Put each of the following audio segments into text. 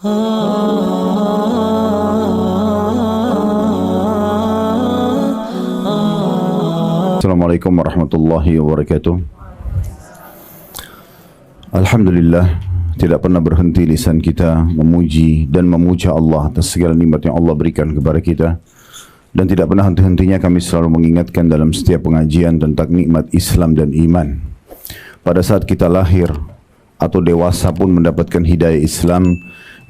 Assalamualaikum warahmatullahi wabarakatuh. Alhamdulillah, tidak pernah berhenti lisan kita memuji dan memuja Allah atas segala nikmat yang Allah berikan kepada kita. Dan tidak pernah henti-hentinya kami selalu mengingatkan dalam setiap pengajian tentang nikmat Islam dan iman. Pada saat kita lahir atau dewasa pun mendapatkan hidayah Islam,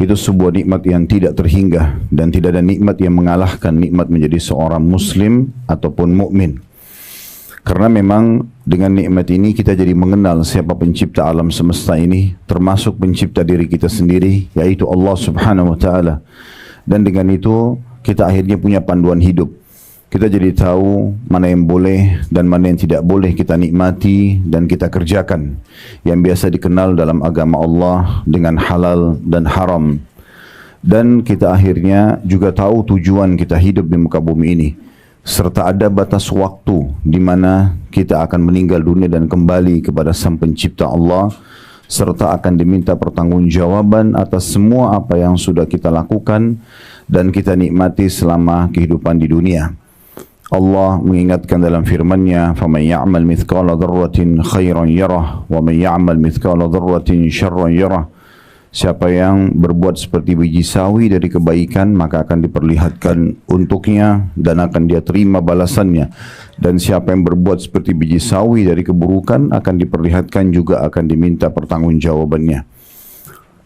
itu sebuah nikmat yang tidak terhingga dan tidak ada nikmat yang mengalahkan nikmat menjadi seorang muslim ataupun mukmin. Karena memang dengan nikmat ini kita jadi mengenal siapa pencipta alam semesta ini, termasuk pencipta diri kita sendiri, yaitu Allah Subhanahu wa taala. Dan dengan itu kita akhirnya punya panduan hidup. Kita jadi tahu mana yang boleh dan mana yang tidak boleh kita nikmati dan kita kerjakan, yang biasa dikenal dalam agama Allah dengan halal dan haram. Dan kita akhirnya juga tahu tujuan kita hidup di muka bumi ini, serta ada batas waktu di mana kita akan meninggal dunia dan kembali kepada Sang Pencipta Allah, serta akan diminta pertanggungjawaban atas semua apa yang sudah kita lakukan dan kita nikmati selama kehidupan di dunia. Allah mengingatkan dalam firman-Nya, "Faman ya'mal mithqala dzarratin khairan yarah, wa man ya'mal mithqala dzarratin syarran yarah." Siapa yang berbuat seperti biji sawi dari kebaikan, maka akan diperlihatkan untuknya dan akan dia terima balasannya. Dan siapa yang berbuat seperti biji sawi dari keburukan, akan diperlihatkan juga akan diminta pertanggungjawabannya.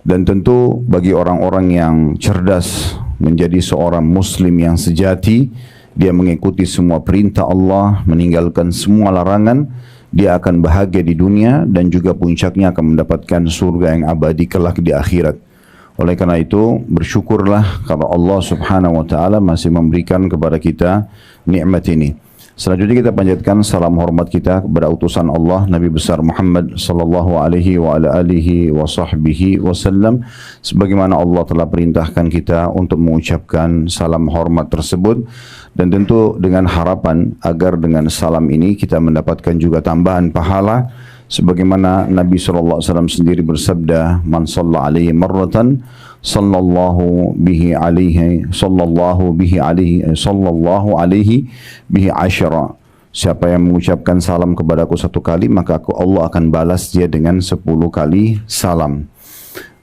Dan tentu bagi orang-orang yang cerdas menjadi seorang muslim yang sejati, dia mengikuti semua perintah Allah, meninggalkan semua larangan, dia akan bahagia di dunia dan juga puncaknya akan mendapatkan surga yang abadi kelak di akhirat. Oleh karena itu, bersyukurlah kalau Allah Subhanahu wa taala masih memberikan kepada kita nikmat ini. Selanjutnya kita panjatkan salam hormat kita kepada utusan Allah Nabi besar Muhammad sallallahu alaihi wa ala alihi wa sahbihi wasallam, sebagaimana Allah telah perintahkan kita untuk mengucapkan salam hormat tersebut, dan tentu dengan harapan agar dengan salam ini kita mendapatkan juga tambahan pahala, sebagaimana Nabi sallallahu alaihi wasallam sendiri bersabda, "Man shalla alaihi marratan sallallahu alaihi bihi asyara." Siapa yang mengucapkan salam kepadaku satu kali, maka Allah akan balas dia dengan 10 kali salam.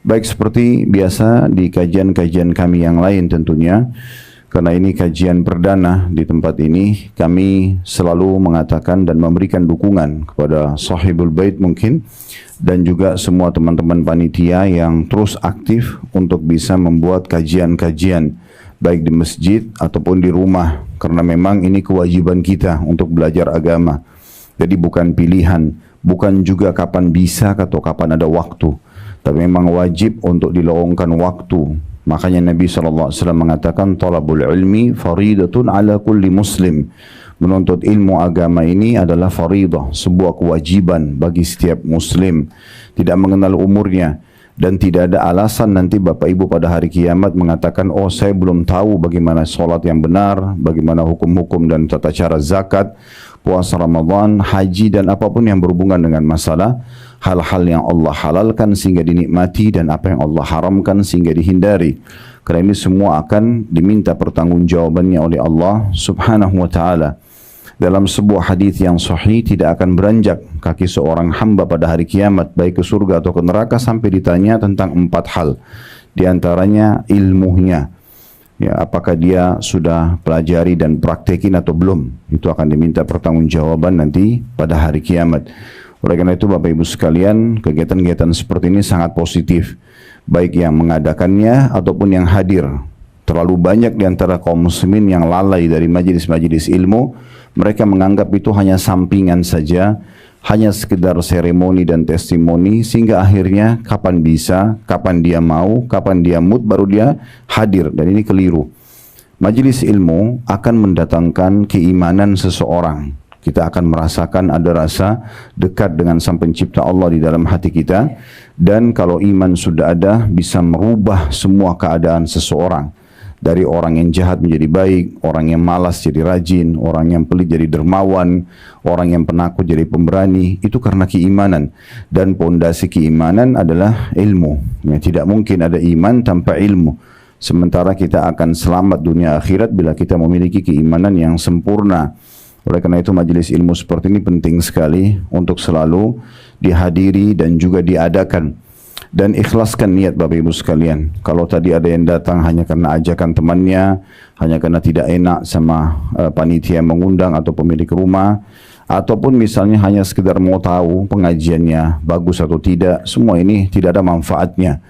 Baik, seperti biasa di kajian-kajian kami yang lain tentunya, karena ini kajian perdana di tempat ini, kami selalu mengatakan dan memberikan dukungan kepada Sahibul Bait mungkin, dan juga semua teman-teman panitia yang terus aktif untuk bisa membuat kajian-kajian baik di masjid ataupun di rumah, karena memang ini kewajiban kita untuk belajar agama. Jadi bukan pilihan, bukan juga kapan bisa atau kapan ada waktu, tapi memang wajib untuk dilowongkan waktu. Makanya Nabi SAW mengatakan, "Talabul ilmi faridatun ala kulli muslim." Menuntut ilmu agama ini adalah faridah, sebuah kewajiban bagi setiap muslim, tidak mengenal umurnya. Dan tidak ada alasan nanti Bapak Ibu pada hari kiamat mengatakan, "Oh, saya belum tahu bagaimana sholat yang benar, bagaimana hukum-hukum dan tata cara zakat, puasa Ramadan, haji, dan apapun yang berhubungan dengan masalah hal-hal yang Allah halalkan sehingga dinikmati dan apa yang Allah haramkan sehingga dihindari." Karena ini semua akan diminta pertanggungjawabannya oleh Allah Subhanahu wa taala. Dalam sebuah hadis yang sahih, tidak akan beranjak kaki seorang hamba pada hari kiamat baik ke surga atau ke neraka sampai ditanya tentang 4 hal. Di antaranya ilmunya. Ya, apakah dia sudah pelajari dan praktekin atau belum? Itu akan diminta pertanggungjawaban nanti pada hari kiamat. Oleh karena itu Bapak Ibu sekalian, kegiatan-kegiatan seperti ini sangat positif, baik yang mengadakannya ataupun yang hadir. Terlalu banyak di antara kaum muslimin yang lalai dari majelis-majelis ilmu. Mereka menganggap itu hanya sampingan saja, hanya sekedar seremoni dan testimoni, sehingga akhirnya kapan bisa, kapan dia mau, kapan dia mood, baru dia hadir. Dan ini keliru. Majelis ilmu akan mendatangkan keimanan seseorang. Kita akan merasakan ada rasa dekat dengan Sang Pencipta Allah di dalam hati kita. Dan kalau iman sudah ada, bisa merubah semua keadaan seseorang. Dari orang yang jahat menjadi baik, orang yang malas jadi rajin, orang yang pelit jadi dermawan, orang yang penakut jadi pemberani. Itu karena keimanan. Dan pondasi keimanan adalah ilmu. Ya, tidak mungkin ada iman tanpa ilmu. Sementara kita akan selamat dunia akhirat bila kita memiliki keimanan yang sempurna. Oleh karena itu majelis ilmu seperti ini penting sekali untuk selalu dihadiri dan juga diadakan. Dan ikhlaskan niat Bapak Ibu sekalian. Kalau tadi ada yang datang hanya karena ajakan temannya, hanya karena tidak enak sama panitia yang mengundang atau pemilik rumah, ataupun misalnya hanya sekedar mau tahu pengajiannya bagus atau tidak, semua ini tidak ada manfaatnya.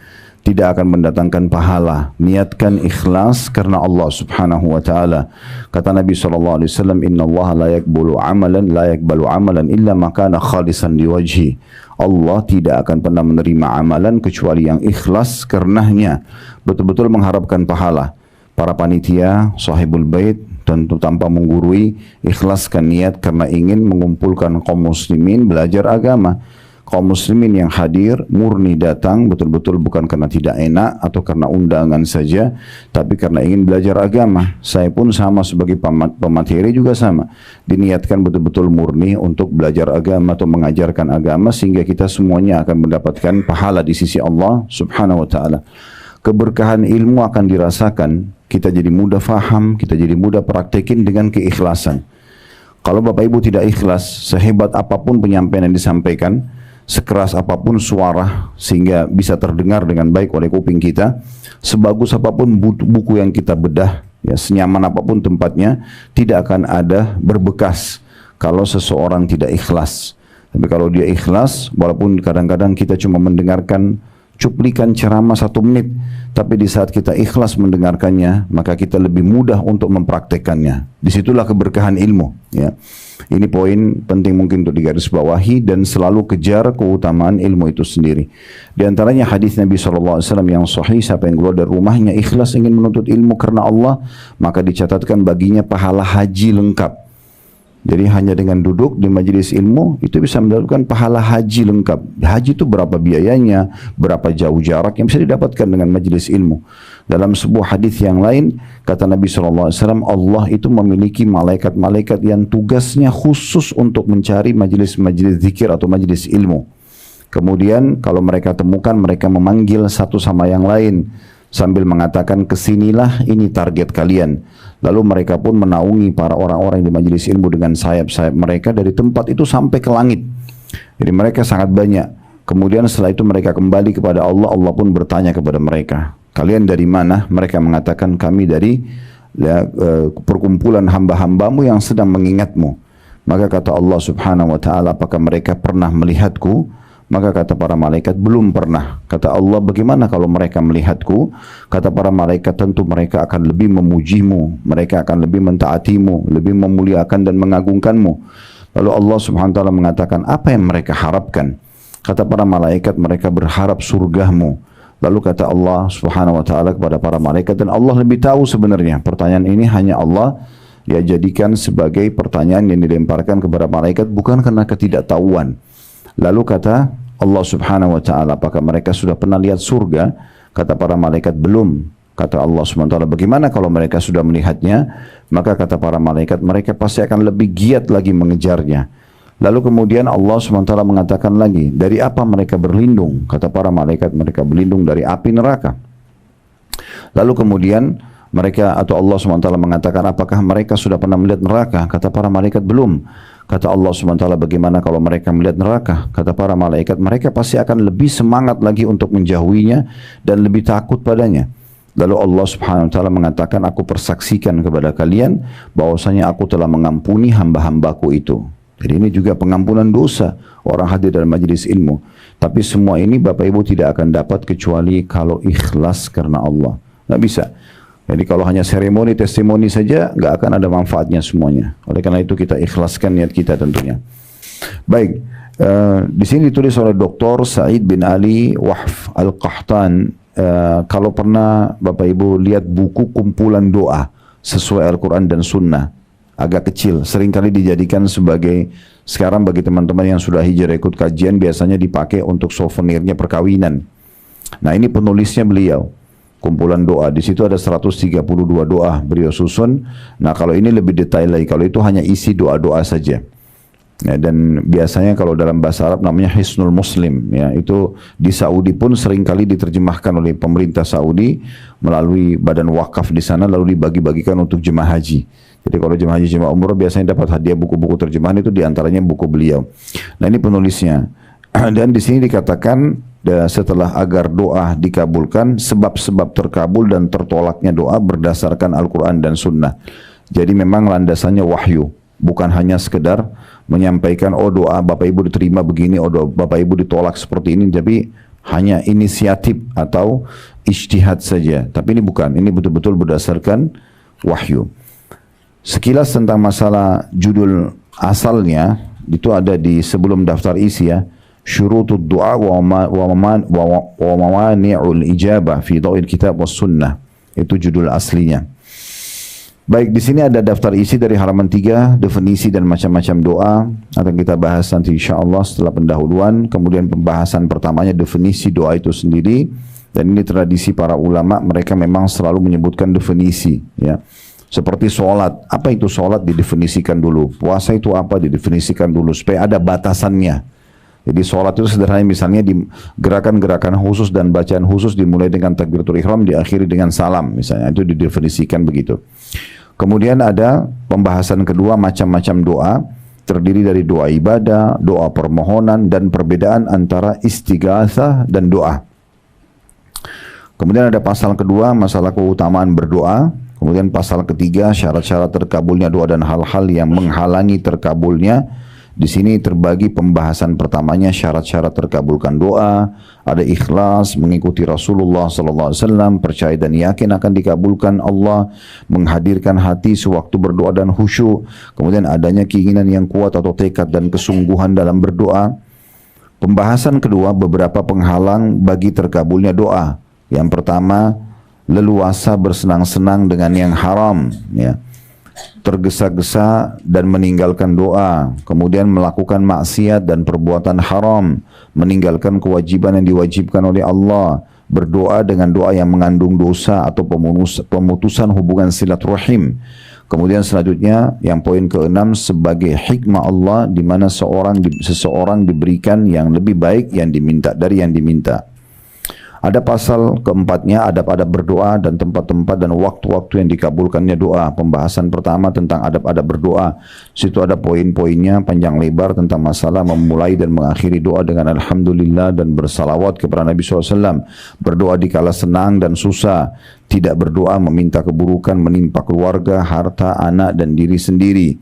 Tidak akan mendatangkan pahala. Niatkan ikhlas karena Allah Subhanahu wa taala. Kata Nabi sallallahu alaihi wasallam, "Innallaha la yaqbalu amalan illa ma kana khalisan liwajhi." Allah tidak akan pernah menerima amalan kecuali yang ikhlas karenanya, betul-betul mengharapkan pahala. Para panitia, sahibul bait, tentu tanpa menggurui, ikhlaskan niat karena ingin mengumpulkan kaum muslimin belajar agama. Kaum muslimin yang hadir murni datang betul-betul bukan karena tidak enak atau karena undangan saja, tapi karena ingin belajar agama. Saya pun sama sebagai pemateri juga sama. Diniatkan betul-betul murni untuk belajar agama atau mengajarkan agama sehingga kita semuanya akan mendapatkan pahala di sisi Allah Subhanahu wa taala. Keberkahan ilmu akan dirasakan, kita jadi mudah faham, kita jadi mudah praktekin dengan keikhlasan. Kalau Bapak Ibu tidak ikhlas, sehebat apapun penyampaian yang disampaikan, sekeras apapun suara sehingga bisa terdengar dengan baik oleh kuping kita, sebagus apapun buku yang kita bedah, ya senyaman apapun tempatnya, tidak akan ada berbekas kalau seseorang tidak ikhlas. Tapi kalau dia ikhlas, walaupun kadang-kadang kita cuma mendengarkan cuplikan ceramah 1 menit, tapi di saat kita ikhlas mendengarkannya, maka kita lebih mudah untuk mempraktekannya. Disitulah keberkahan ilmu. Ya. Ini poin penting mungkin untuk digarisbawahi dan selalu kejar keutamaan ilmu itu sendiri. Di antaranya hadis Nabi SAW yang sahih, siapa yang keluar dari rumahnya ikhlas ingin menuntut ilmu karena Allah, maka dicatatkan baginya pahala haji lengkap. Jadi hanya dengan duduk di majelis ilmu itu bisa mendapatkan pahala haji lengkap. Haji itu berapa biayanya, berapa jauh jarak yang bisa didapatkan dengan majelis ilmu. Dalam sebuah hadis yang lain kata Nabi SAW, Allah itu memiliki malaikat-malaikat yang tugasnya khusus untuk mencari majelis-majelis zikir atau majelis ilmu. Kemudian kalau mereka temukan, mereka memanggil satu sama yang lain sambil mengatakan, kesinilah ini target kalian. Lalu mereka pun menaungi para orang-orang di majelis ilmu dengan sayap-sayap mereka dari tempat itu sampai ke langit. Jadi mereka sangat banyak. Kemudian setelah itu mereka kembali kepada Allah, Allah pun bertanya kepada mereka, kalian dari mana? Mereka mengatakan, kami dari perkumpulan hamba-hambamu yang sedang mengingatmu. Maka kata Allah Subhanahu wa taala, apakah mereka pernah melihatku? Maka kata para malaikat, belum pernah. Kata Allah, bagaimana kalau mereka melihatku? Kata para malaikat, tentu mereka akan lebih memujimu, mereka akan lebih mentaatimu, lebih memuliakan dan mengagungkanmu. Lalu Allah Subhanahu wa taala mengatakan, apa yang mereka harapkan? Kata para malaikat, mereka berharap surgamu. Lalu kata Allah Subhanahu wa taala kepada para malaikat, dan Allah lebih tahu sebenarnya. Pertanyaan ini hanya Allah ya jadikan sebagai pertanyaan yang dilemparkan kepada malaikat, bukan karena ketidaktahuan. Lalu kata Allah Subhanahu wa taala, apakah mereka sudah pernah lihat surga? Kata para malaikat, belum. Kata Allah Subhanahu wa taala, bagaimana kalau mereka sudah melihatnya? Maka kata para malaikat, mereka pasti akan lebih giat lagi mengejarnya. Lalu kemudian Allah Subhanahu wa taala mengatakan lagi, dari apa mereka berlindung? Kata para malaikat, mereka berlindung dari api neraka. Lalu kemudian mereka atau Allah Subhanahu wa taala mengatakan, apakah mereka sudah pernah melihat neraka? Kata para malaikat, belum. Kata Allah SWT, bagaimana kalau mereka melihat neraka? Kata para malaikat, mereka pasti akan lebih semangat lagi untuk menjauhinya dan lebih takut padanya. Lalu Allah SWT mengatakan, aku persaksikan kepada kalian bahwasanya aku telah mengampuni hamba-hambaku itu. Jadi ini juga pengampunan dosa orang hadir dalam majelis ilmu. Tapi semua ini Bapak Ibu tidak akan dapat kecuali kalau ikhlas karena Allah. Nggak bisa. Jadi kalau hanya seremoni, testimoni saja, nggak akan ada manfaatnya semuanya. Oleh karena itu kita ikhlaskan niat kita tentunya. Baik, di sini ditulis oleh Dr. Said bin Ali Wahf Al-Qahtan. Kalau pernah Bapak Ibu lihat buku kumpulan doa sesuai Al-Quran dan Sunnah, agak kecil, seringkali dijadikan sebagai, sekarang bagi teman-teman yang sudah hijrah ikut kajian, biasanya dipakai untuk souvenirnya perkawinan. Nah ini penulisnya beliau. kumpulan doa. Di situ ada 132 doa beliau susun. Nah, kalau ini lebih detail lagi. Kalau itu hanya isi doa-doa saja. Ya, dan biasanya kalau dalam bahasa Arab namanya Hisnul Muslim, ya, itu di Saudi pun seringkali diterjemahkan oleh pemerintah Saudi melalui badan wakaf di sana lalu dibagi-bagikan untuk jemaah haji. Jadi kalau jemaah haji jemaah umroh biasanya dapat hadiah buku-buku terjemahan, itu diantaranya buku beliau. Nah, ini penulisnya. Dan di sini dikatakan setelah agar doa dikabulkan, sebab-sebab terkabul dan tertolaknya doa berdasarkan Al-Quran dan Sunnah. Jadi memang landasannya wahyu, bukan hanya sekedar menyampaikan, oh doa Bapak Ibu diterima begini, oh doa Bapak Ibu ditolak seperti ini, tapi hanya inisiatif atau ijtihad saja. Tapi ini bukan, ini betul-betul berdasarkan wahyu. Sekilas tentang masalah judul asalnya, itu ada di sebelum daftar isi ya. Syurutud du'a wa mawani'ul ijabah fi dhawil kitab was sunnah. Itu judul aslinya. Baik, di sini ada daftar isi dari halaman 3, definisi dan macam-macam doa. Akan kita bahas nanti insyaAllah setelah pendahuluan. Kemudian pembahasan pertamanya definisi doa itu sendiri. Dan ini tradisi para ulama, mereka memang selalu menyebutkan definisi. Ya. Seperti sholat, apa itu sholat didefinisikan dulu. Puasa itu apa didefinisikan dulu, supaya ada batasannya. Jadi sholat itu sederhana, misalnya di gerakan-gerakan khusus dan bacaan khusus dimulai dengan takbiratul ihram, diakhiri dengan salam, misalnya itu didefinisikan begitu. Kemudian ada pembahasan kedua, macam-macam doa, terdiri dari doa ibadah, doa permohonan, dan perbedaan antara istighatsah dan doa. Kemudian ada pasal kedua, masalah keutamaan berdoa. Kemudian pasal ketiga, syarat-syarat terkabulnya doa dan hal-hal yang menghalangi terkabulnya. Di sini terbagi pembahasan pertamanya syarat-syarat terkabulkan doa, ada ikhlas, mengikuti Rasulullah SAW, percaya dan yakin akan dikabulkan Allah, menghadirkan hati sewaktu berdoa dan khusyuk, kemudian adanya keinginan yang kuat atau tekad dan kesungguhan dalam berdoa. Pembahasan kedua, beberapa penghalang bagi terkabulnya doa. Yang pertama, leluasa bersenang-senang dengan yang haram, ya. Tergesa-gesa dan meninggalkan doa, kemudian melakukan maksiat dan perbuatan haram, meninggalkan kewajiban yang diwajibkan oleh Allah, berdoa dengan doa yang mengandung dosa atau pemutusan hubungan silaturahim. Kemudian selanjutnya yang poin ke-6, sebagai hikmah Allah di mana seseorang diberikan yang lebih baik yang diminta dari yang diminta. Ada pasal keempatnya, adab-adab berdoa dan tempat-tempat dan waktu-waktu yang dikabulkannya doa. Pembahasan pertama tentang adab-adab berdoa. Situ ada poin-poinnya panjang lebar tentang masalah memulai dan mengakhiri doa dengan Alhamdulillah dan bersalawat kepada Nabi SAW. Berdoa di kala senang dan susah. Tidak berdoa meminta keburukan menimpa keluarga, harta, anak dan diri sendiri.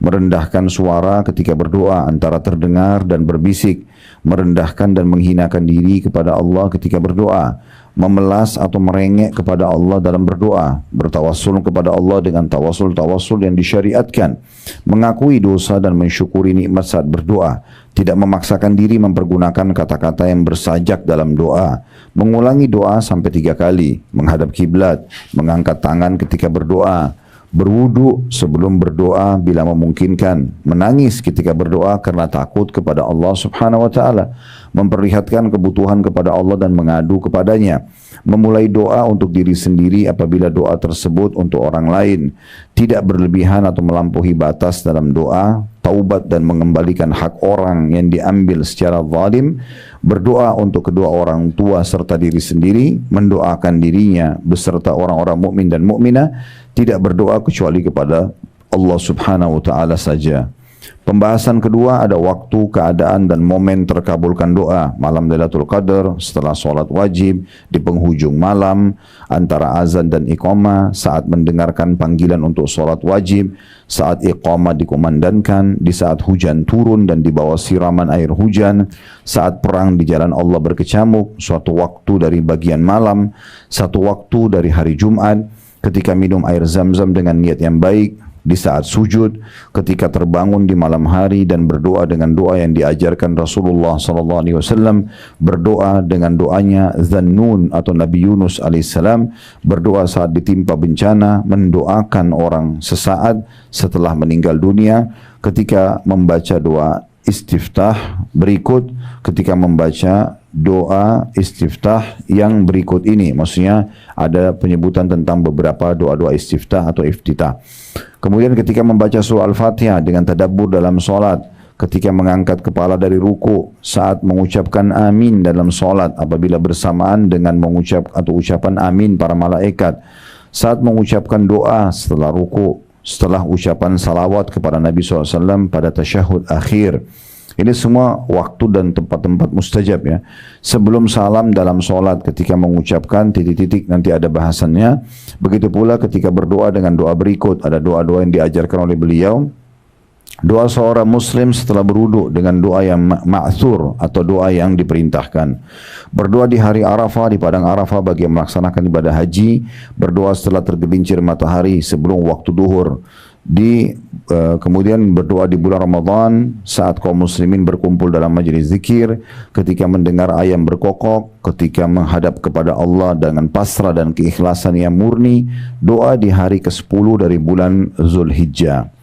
Merendahkan suara ketika berdoa antara terdengar dan berbisik. Merendahkan dan menghinakan diri kepada Allah ketika berdoa, memelas atau merengek kepada Allah dalam berdoa, bertawassul kepada Allah dengan tawassul yang disyariatkan, mengakui dosa dan mensyukuri nikmat saat berdoa, tidak memaksakan diri mempergunakan kata-kata yang bersajak dalam doa, mengulangi doa sampai 3 kali, menghadap kiblat, mengangkat tangan ketika berdoa, berwudu sebelum berdoa bila memungkinkan, menangis ketika berdoa karena takut kepada Allah Subhanahu wa taala, memperlihatkan kebutuhan kepada Allah dan mengadu kepadanya, memulai doa untuk diri sendiri apabila doa tersebut untuk orang lain, tidak berlebihan atau melampaui batas dalam doa, taubat dan mengembalikan hak orang yang diambil secara zalim, berdoa untuk kedua orang tua serta diri sendiri, mendoakan dirinya beserta orang-orang mukmin dan mukminah, tidak berdoa kecuali kepada Allah Subhanahu wa taala saja. Pembahasan kedua ada waktu, keadaan dan momen terkabulkan doa. Malam Lailatul Qadar, setelah sholat wajib, di penghujung malam, antara azan dan iqamah, saat mendengarkan panggilan untuk sholat wajib, saat iqamah dikumandangkan, di saat hujan turun dan di bawah siraman air hujan, saat perang di jalan Allah berkecamuk, suatu waktu dari bagian malam, satu waktu dari hari Jumat, ketika minum air zam-zam dengan niat yang baik, di saat sujud, ketika terbangun di malam hari dan berdoa dengan doa yang diajarkan Rasulullah SAW, berdoa dengan doanya Zannun atau Nabi Yunus alaihissalam, berdoa saat ditimpa bencana, mendoakan orang sesaat setelah meninggal dunia, ketika membaca doa istiftah berikut ketika membaca doa istiftah yang berikut ini. Maksudnya ada penyebutan tentang beberapa doa-doa istiftah atau iftitah. Kemudian ketika membaca surah Al-Fatihah dengan tadabbur dalam solat, ketika mengangkat kepala dari ruku, saat mengucapkan amin dalam solat apabila bersamaan dengan mengucap atau ucapan amin para malaikat, saat mengucapkan doa setelah ruku, setelah ucapan salawat kepada Nabi SAW pada tasyahud akhir. Ini semua waktu dan tempat-tempat mustajab ya. Sebelum salam dalam solat ketika mengucapkan titik-titik nanti ada bahasannya. Begitu pula ketika berdoa dengan doa berikut. Ada doa-doa yang diajarkan oleh beliau. Doa seorang muslim setelah berwudu dengan doa yang ma'thur atau doa yang diperintahkan. Berdoa di hari Arafah, di padang Arafah bagi yang melaksanakan ibadah haji. Berdoa setelah tergelincir matahari sebelum waktu duhur. Kemudian berdoa di bulan Ramadan saat kaum muslimin berkumpul dalam majlis zikir, ketika mendengar ayam berkokok, ketika menghadap kepada Allah dengan pasrah dan keikhlasan yang murni. Doa di hari ke-10 dari bulan Zulhijjah.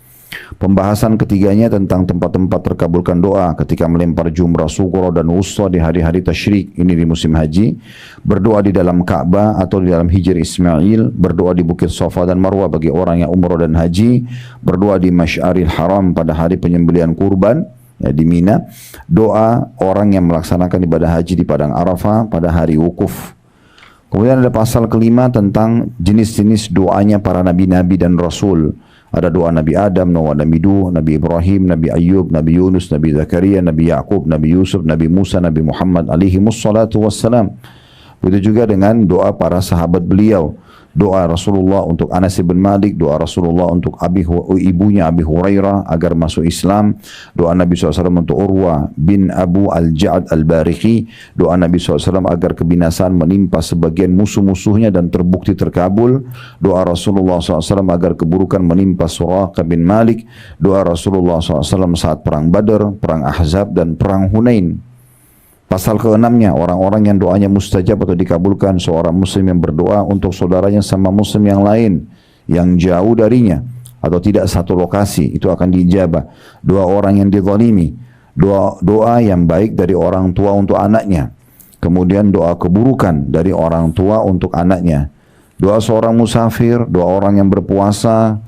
Pembahasan ketiganya tentang tempat-tempat terkabulkan doa ketika melempar jumrah sughra dan wusta di hari-hari tasyrik, ini di musim haji. Berdoa di dalam Ka'bah atau di dalam Hijr Ismail. Berdoa di Bukit Safa dan Marwah bagi orang yang umrah dan haji. Berdoa di Masy'aril Haram pada hari penyembelihan kurban ya, di Mina. Doa orang yang melaksanakan ibadah haji di padang Arafah pada hari wukuf. Kemudian ada pasal kelima tentang jenis-jenis doanya para nabi-nabi dan rasul. Ada doa Nabi Adam, Nabi Nuh, Nabi Ibrahim, Nabi Ayub, Nabi Yunus, Nabi Zakaria, Nabi Yaqub, Nabi Yusuf, Nabi Musa, Nabi Muhammad alaihi wassalatu wassalam. Begitu juga dengan doa para sahabat beliau. Doa Rasulullah untuk Anas bin Malik, doa Rasulullah untuk ibunya Abi Hurairah agar masuk Islam, doa Nabi SAW untuk Urwah bin Abu Al-Ja'ad Al-Bariqi, doa Nabi SAW agar kebinasaan menimpa sebagian musuh-musuhnya dan terbukti terkabul, doa Rasulullah SAW agar keburukan menimpa Suraqah bin Malik, doa Rasulullah SAW saat perang Badar, perang Ahzab dan perang Hunain. Pasal ke-6-nya, orang-orang yang doanya mustajab atau dikabulkan, seorang muslim yang berdoa untuk saudaranya sama muslim yang lain, yang jauh darinya, atau tidak satu lokasi, itu akan diijabah. Doa orang yang dizalimi, doa yang baik dari orang tua untuk anaknya, kemudian doa keburukan dari orang tua untuk anaknya, doa seorang musafir, doa orang yang berpuasa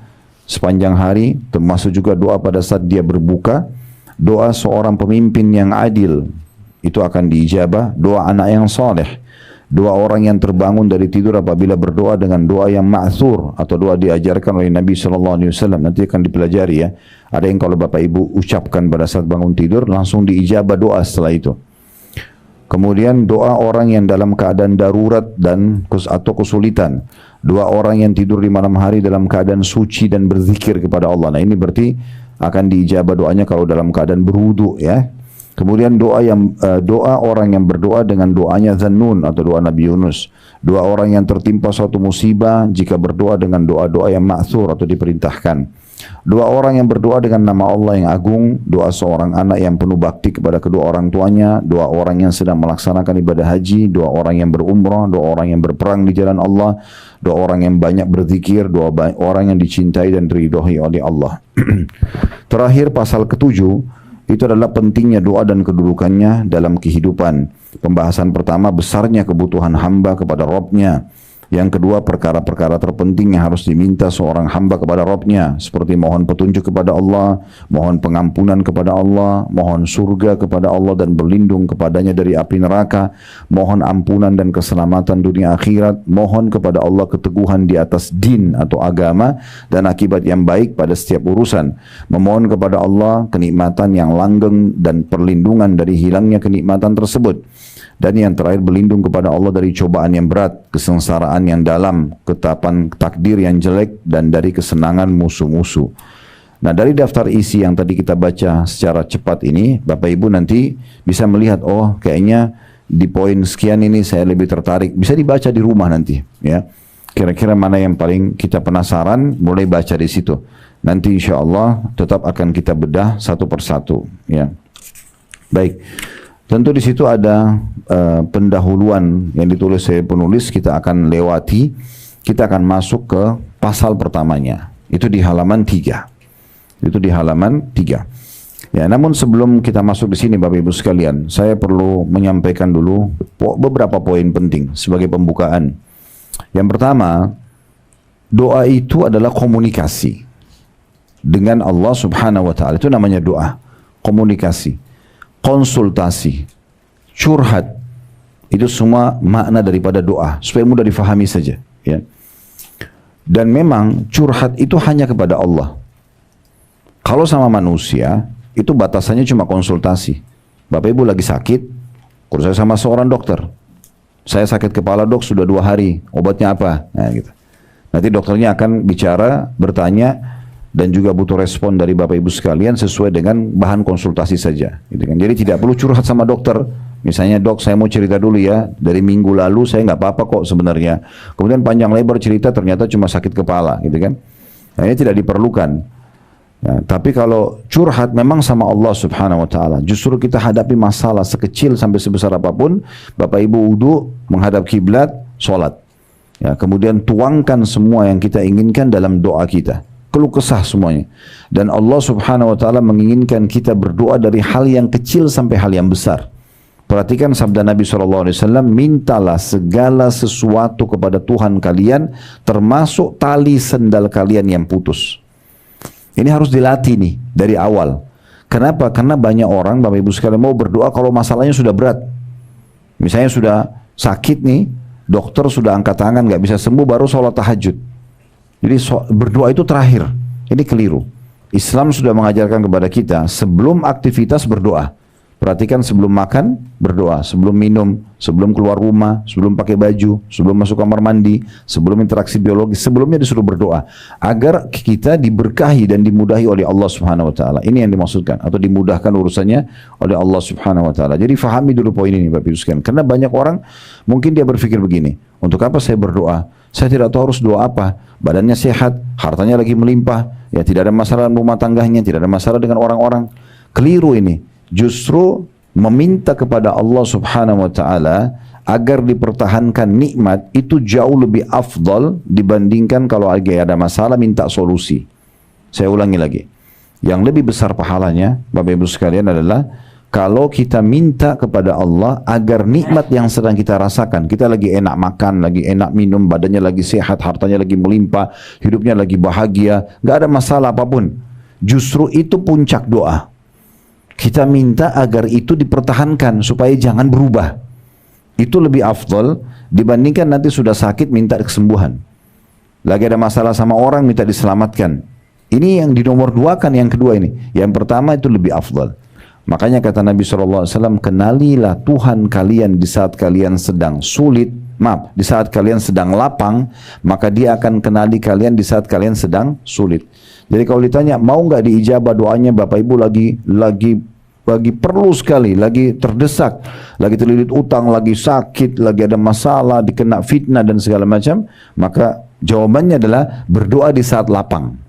sepanjang hari, termasuk juga doa pada saat dia berbuka, doa seorang pemimpin yang adil, itu akan diijabah. Doa anak yang saleh, doa orang yang terbangun dari tidur apabila berdoa dengan doa yang ma'thur atau doa diajarkan oleh Nabi SAW. Nanti akan dipelajari ya. Ada yang kalau bapak ibu ucapkan pada saat bangun tidur langsung diijabah doa setelah itu. Kemudian doa orang yang dalam keadaan darurat dan atau kesulitan. Doa orang yang tidur di malam hari dalam keadaan suci dan berzikir kepada Allah. Nah ini berarti akan diijabah doanya kalau dalam keadaan berwudu ya. Kemudian doa orang yang berdoa dengan doanya Zannun atau doa Nabi Yunus. Doa orang yang tertimpa suatu musibah jika berdoa dengan doa-doa yang ma'thur atau diperintahkan. Doa orang yang berdoa dengan nama Allah yang agung. Doa seorang anak yang penuh bakti kepada kedua orang tuanya. Doa orang yang sedang melaksanakan ibadah haji. Doa orang yang berumrah. Doa orang yang berperang di jalan Allah. Doa orang yang banyak berzikir. Doa orang yang dicintai dan diridhoi oleh Allah. Terakhir pasal ke-7 itu adalah pentingnya doa dan kedudukannya dalam kehidupan. Pembahasan pertama, besarnya kebutuhan hamba kepada Rabb-nya. Yang kedua, perkara-perkara terpenting yang harus diminta seorang hamba kepada Rabb-nya, seperti mohon petunjuk kepada Allah, mohon pengampunan kepada Allah, mohon surga kepada Allah dan berlindung kepadanya dari api neraka, mohon ampunan dan keselamatan dunia akhirat, mohon kepada Allah keteguhan di atas din atau agama dan akibat yang baik pada setiap urusan, memohon kepada Allah kenikmatan yang langgeng dan perlindungan dari hilangnya kenikmatan tersebut. Dan yang terakhir, berlindung kepada Allah dari cobaan yang berat, kesengsaraan yang dalam, ketetapan takdir yang jelek, dan dari kesenangan musuh-musuh. Nah, dari daftar isi yang tadi kita baca secara cepat ini, Bapak Ibu nanti bisa melihat, oh kayaknya di poin sekian ini saya lebih tertarik. Bisa dibaca di rumah nanti, ya. Kira-kira mana yang paling kita penasaran, mulai baca di situ. Nanti insya Allah tetap akan kita bedah satu persatu, ya. Baik. Tentu di situ ada pendahuluan yang ditulis oleh penulis, kita akan lewati, kita akan masuk ke pasal pertamanya. Itu di halaman 3. Itu di halaman 3. Ya, namun sebelum kita masuk di sini Bapak Ibu sekalian, saya perlu menyampaikan dulu beberapa poin penting sebagai pembukaan. Yang pertama, doa itu adalah komunikasi dengan Allah Subhanahu wa taala. Itu namanya doa. Komunikasi, konsultasi, curhat. Itu semua makna daripada doa, supaya mudah difahami saja, ya. Dan memang curhat itu hanya kepada Allah. Kalau sama manusia, itu batasannya cuma konsultasi. Bapak Ibu lagi sakit, kalau saya sama seorang dokter, saya sakit kepala dok sudah 2 hari, obatnya apa? Nah, gitu. Nanti dokternya akan bicara, bertanya, dan juga butuh respon dari Bapak Ibu sekalian sesuai dengan bahan konsultasi saja. Gitu kan. Jadi tidak perlu curhat sama dokter. Misalnya dok, saya mau cerita dulu ya, dari minggu lalu saya nggak apa-apa kok sebenarnya. Kemudian panjang lebar cerita ternyata cuma sakit kepala, gitu kan? Nah, ini tidak diperlukan. Ya, tapi kalau curhat memang sama Allah Subhanahu wa taala. Justru kita hadapi masalah sekecil sampai sebesar apapun, Bapak Ibu wudu, menghadap kiblat, salat. Ya, kemudian tuangkan semua yang kita inginkan dalam doa kita. Keluh kesah semuanya. Dan Allah Subhanahu wa taala menginginkan kita berdoa dari hal yang kecil sampai hal yang besar. Perhatikan sabda Nabi SAW, mintalah segala sesuatu kepada Tuhan kalian, termasuk tali sendal kalian yang putus. Ini harus dilatih nih dari awal. Kenapa? Karena banyak orang, Bapak Ibu sekalian, mau berdoa kalau masalahnya sudah berat. Misalnya sudah sakit nih, dokter sudah angkat tangan nggak bisa sembuh, baru sholat tahajud. Jadi berdoa itu terakhir. Ini keliru. Islam sudah mengajarkan kepada kita sebelum aktivitas berdoa. Perhatikan, sebelum makan berdoa, sebelum minum, sebelum keluar rumah, sebelum pakai baju, sebelum masuk kamar mandi, sebelum interaksi biologis, sebelumnya disuruh berdoa agar kita diberkahi dan dimudahi oleh Allah Subhanahu wa taala. Ini yang dimaksudkan, atau dimudahkan urusannya oleh Allah Subhanahu wa taala. Jadi fahami dulu poin ini Bapak Ibu sekalian. Karena banyak orang mungkin dia berpikir begini, untuk apa saya berdoa? Saya tidak tahu harus doa apa. Badannya sehat, hartanya lagi melimpah, ya tidak ada masalah rumah tangganya, tidak ada masalah dengan orang-orang. Keliru ini. Justru meminta kepada Allah Subhanahu wa taala agar dipertahankan nikmat itu jauh lebih afdal dibandingkan kalau lagi ada masalah minta solusi. Saya ulangi lagi. Yang lebih besar pahalanya Bapak Ibu sekalian adalah kalau kita minta kepada Allah agar nikmat yang sedang kita rasakan, kita lagi enak makan, lagi enak minum, badannya lagi sehat, hartanya lagi melimpah, hidupnya lagi bahagia, nggak ada masalah apapun. Justru itu puncak doa. Kita minta agar itu dipertahankan supaya jangan berubah. Itu lebih afdal dibandingkan nanti sudah sakit minta kesembuhan. Lagi ada masalah sama orang minta diselamatkan. Ini yang dinomor duakan yang kedua ini. Yang pertama itu lebih afdal. Makanya kata Nabi SAW, kenalilah Tuhan kalian di saat kalian sedang sulit. Maaf, di saat kalian sedang lapang, maka dia akan kenali kalian di saat kalian sedang sulit. Jadi kalau ditanya, mau nggak diijabah doanya Bapak Ibu lagi perlu sekali, lagi terdesak, lagi terlilit utang, lagi sakit, lagi ada masalah, dikena fitnah dan segala macam, maka jawabannya adalah berdoa di saat lapang.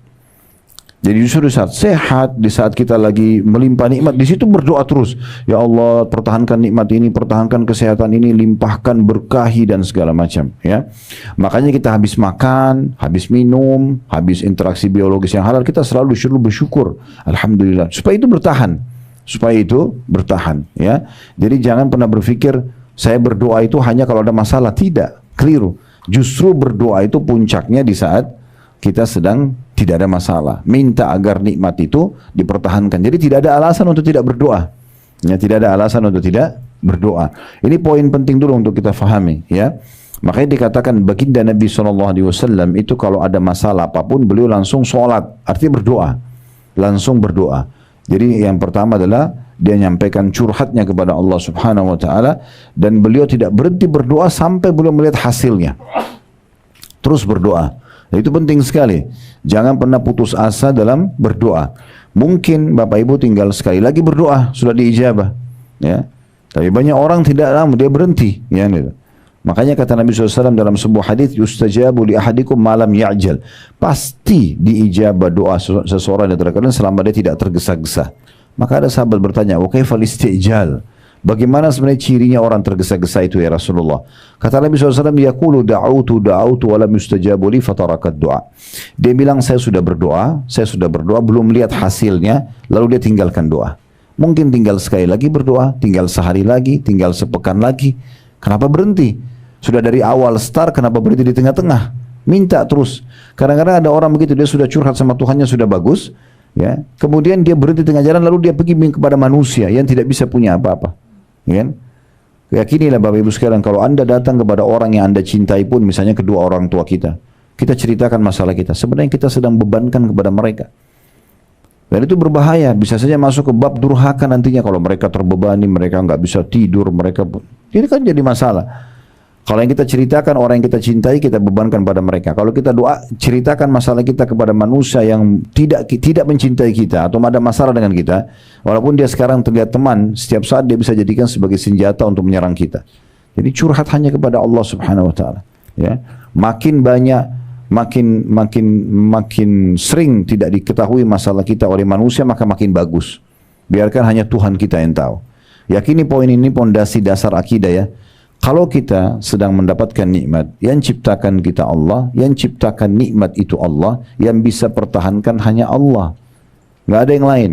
Jadi justru di saat sehat, di saat kita lagi melimpah nikmat, di situ berdoa terus. Ya Allah, pertahankan nikmat ini, pertahankan kesehatan ini, limpahkan, berkahi dan segala macam. Ya, makanya kita habis makan, habis minum, habis interaksi biologis yang halal, kita selalu disuruh bersyukur. Alhamdulillah. Supaya itu bertahan. Ya. Jadi jangan pernah berpikir saya berdoa itu hanya kalau ada masalah. Tidak, keliru. Justru berdoa itu puncaknya di saat kita sedang tidak ada masalah. Minta agar nikmat itu dipertahankan. Jadi tidak ada alasan untuk tidak berdoa. Ya, tidak ada alasan untuk tidak berdoa. Ini poin penting dulu untuk kita fahami. Ya, makanya dikatakan baginda Nabi SAW itu kalau ada masalah apapun beliau langsung sholat. Artinya berdoa. Langsung berdoa. Jadi yang pertama adalah dia menyampaikan curhatnya kepada Allah Subhanahu wa taala dan beliau tidak berhenti berdoa sampai beliau melihat hasilnya. Terus berdoa. Nah, itu penting sekali. Jangan pernah putus asa dalam berdoa. Mungkin Bapak Ibu tinggal sekali lagi berdoa sudah diijabah, ya. Tapi banyak orang tidak lama dia berhenti, ya. Makanya kata Nabi SAW dalam sebuah hadis, yustajabu li ahadikum malam ya'jal. Pasti diijabah doa seseorang di antara kalian selama dia tidak tergesa-gesa. Maka ada sahabat bertanya, wa kaifal istijal? Bagaimana sebenarnya cirinya orang tergesa-gesa itu ya Rasulullah? Kata Nabi SAW, yaqulu da'autu wa lam yustajabu li fatarakat du'a. Dia bilang saya sudah berdoa, belum lihat hasilnya, lalu dia tinggalkan doa. Mungkin tinggal sekali lagi berdoa, tinggal sehari lagi, tinggal sepekan lagi. Kenapa berhenti? Sudah dari awal start, kenapa berhenti di tengah-tengah? Minta terus. Kadang-kadang ada orang begitu, dia sudah curhat sama Tuhannya sudah bagus, ya. Kemudian dia berhenti tengah jalan, lalu dia pergi kepada manusia yang tidak bisa punya apa-apa. Ya kan? Yakinilah Bapak Ibu sekalian, kalau Anda datang kepada orang yang Anda cintai pun, misalnya kedua orang tua kita ceritakan masalah kita, sebenarnya kita sedang bebankan kepada mereka. Dan itu berbahaya, bisa saja masuk ke bab durhaka nantinya kalau mereka terbebani, mereka nggak bisa tidur, mereka ini kan jadi masalah. Kalau yang kita ceritakan orang yang kita cintai, kita bebankan pada mereka. Kalau kita doa, ceritakan masalah kita kepada manusia yang tidak mencintai kita atau ada masalah dengan kita, walaupun dia sekarang terlihat teman, setiap saat dia bisa jadikan sebagai senjata untuk menyerang kita. Jadi curhat hanya kepada Allah Subhanahu wa taala, ya. Makin banyak, makin sering tidak diketahui masalah kita oleh manusia, maka makin bagus. Biarkan hanya Tuhan kita yang tahu. Yakini poin ini pondasi dasar akidah ya. Kalau kita sedang mendapatkan nikmat, yang ciptakan kita Allah, yang ciptakan nikmat itu Allah, yang bisa pertahankan hanya Allah. Nggak ada yang lain.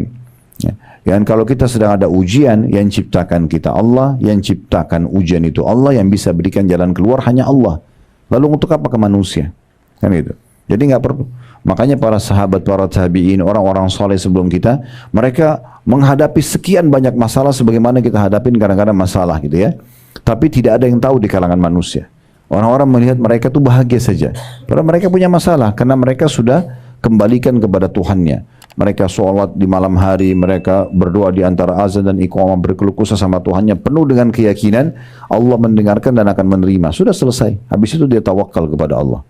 Ya. Dan kalau kita sedang ada ujian, yang ciptakan kita Allah, yang ciptakan ujian itu Allah, yang bisa berikan jalan keluar hanya Allah. Lalu untuk apa ke manusia? Kan itu. Jadi nggak perlu. Makanya para sahabat, para tabi'in, orang-orang soleh sebelum kita, mereka menghadapi sekian banyak masalah sebagaimana kita hadapin kadang-kadang masalah gitu ya. Tapi tidak ada yang tahu di kalangan manusia. Orang-orang melihat mereka tuh bahagia saja. Padahal mereka punya masalah karena mereka sudah kembalikan kepada Tuhannya. Mereka sholat di malam hari, mereka berdoa di antara azan dan iqamah, berkeluh kesah sama Tuhannya penuh dengan keyakinan Allah mendengarkan dan akan menerima. Sudah selesai. Habis itu dia tawakal kepada Allah.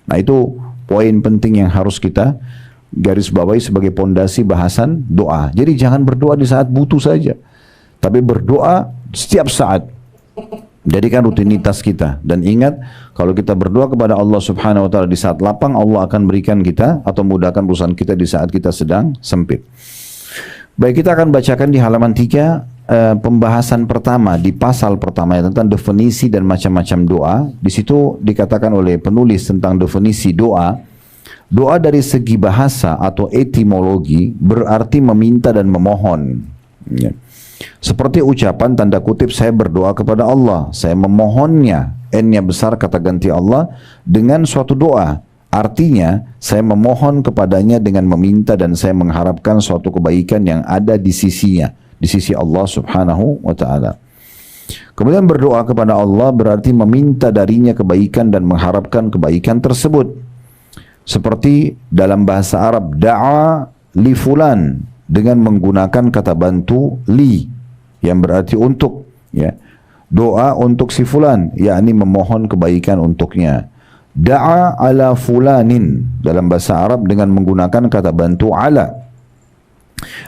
Nah itu poin penting yang harus kita garis bawahi sebagai pondasi bahasan doa. Jadi jangan berdoa di saat butuh saja, tapi berdoa setiap saat. Jadikan rutinitas kita. Dan ingat, kalau kita berdoa kepada Allah Subhanahu wa taala di saat lapang, Allah akan berikan kita atau mudahkan urusan kita di saat kita sedang sempit. Baik, kita akan bacakan di halaman 3 pembahasan pertama di pasal pertama tentang definisi dan macam-macam doa. Di situ dikatakan oleh penulis tentang definisi doa. Doa dari segi bahasa atau etimologi berarti meminta dan memohon. Ya. Seperti ucapan tanda kutip saya berdoa kepada Allah, saya memohonnya, n-nya besar kata ganti Allah dengan suatu doa. Artinya saya memohon kepadanya dengan meminta dan saya mengharapkan suatu kebaikan yang ada di sisinya, di sisi Allah Subhanahu wa taala. Kemudian berdoa kepada Allah berarti meminta darinya kebaikan dan mengharapkan kebaikan tersebut. Seperti dalam bahasa Arab da'a li fulan dengan menggunakan kata bantu li yang berarti untuk, ya. Doa untuk si fulan, yakni memohon kebaikan untuknya. Da'a ala fulanin dalam bahasa Arab dengan menggunakan kata bantu ala.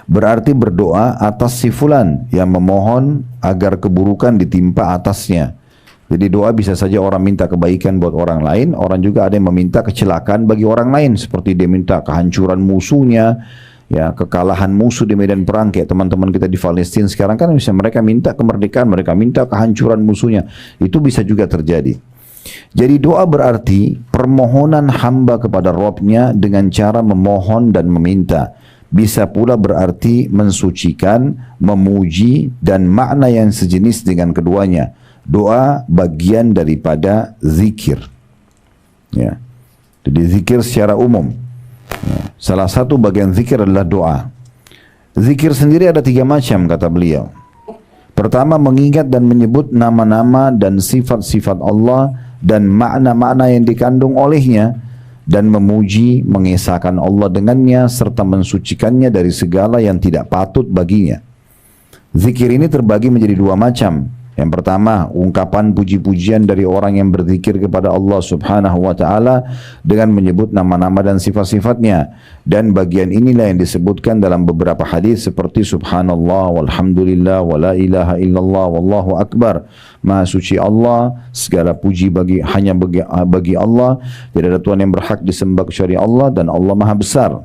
Berarti berdoa atas si fulan yang memohon agar keburukan ditimpa atasnya. Jadi doa bisa saja orang minta kebaikan buat orang lain, orang juga ada yang meminta kecelakaan bagi orang lain, seperti dia minta kehancuran musuhnya, ya, kekalahan musuh di medan perang, kayak teman-teman kita di Palestina sekarang kan bisa mereka minta kemerdekaan, mereka minta kehancuran musuhnya. Itu bisa juga terjadi. Jadi doa berarti permohonan hamba kepada Rabb-nya dengan cara memohon dan meminta. Bisa pula berarti mensucikan, memuji, dan makna yang sejenis dengan keduanya. Doa bagian daripada zikir. Ya. Jadi zikir secara umum. Ya. Salah satu bagian zikir adalah doa. Zikir sendiri ada 3 macam kata beliau. Pertama, mengingat dan menyebut nama-nama dan sifat-sifat Allah dan makna-makna yang dikandung olehnya, dan memuji, mengesahkan Allah dengannya serta mensucikannya dari segala yang tidak patut baginya. Zikir ini terbagi menjadi 2 macam. Yang pertama, ungkapan puji-pujian dari orang yang berzikir kepada Allah Subhanahu wa taala dengan menyebut nama-nama dan sifat-sifatnya. Dan bagian inilah yang disebutkan dalam beberapa hadis seperti subhanallah walhamdulillah wala ilaha illallah wallahu akbar. Maha suci Allah, segala puji hanya bagi Allah, tidak ada Tuhan yang berhak disembah kecuali Allah, dan Allah Maha besar.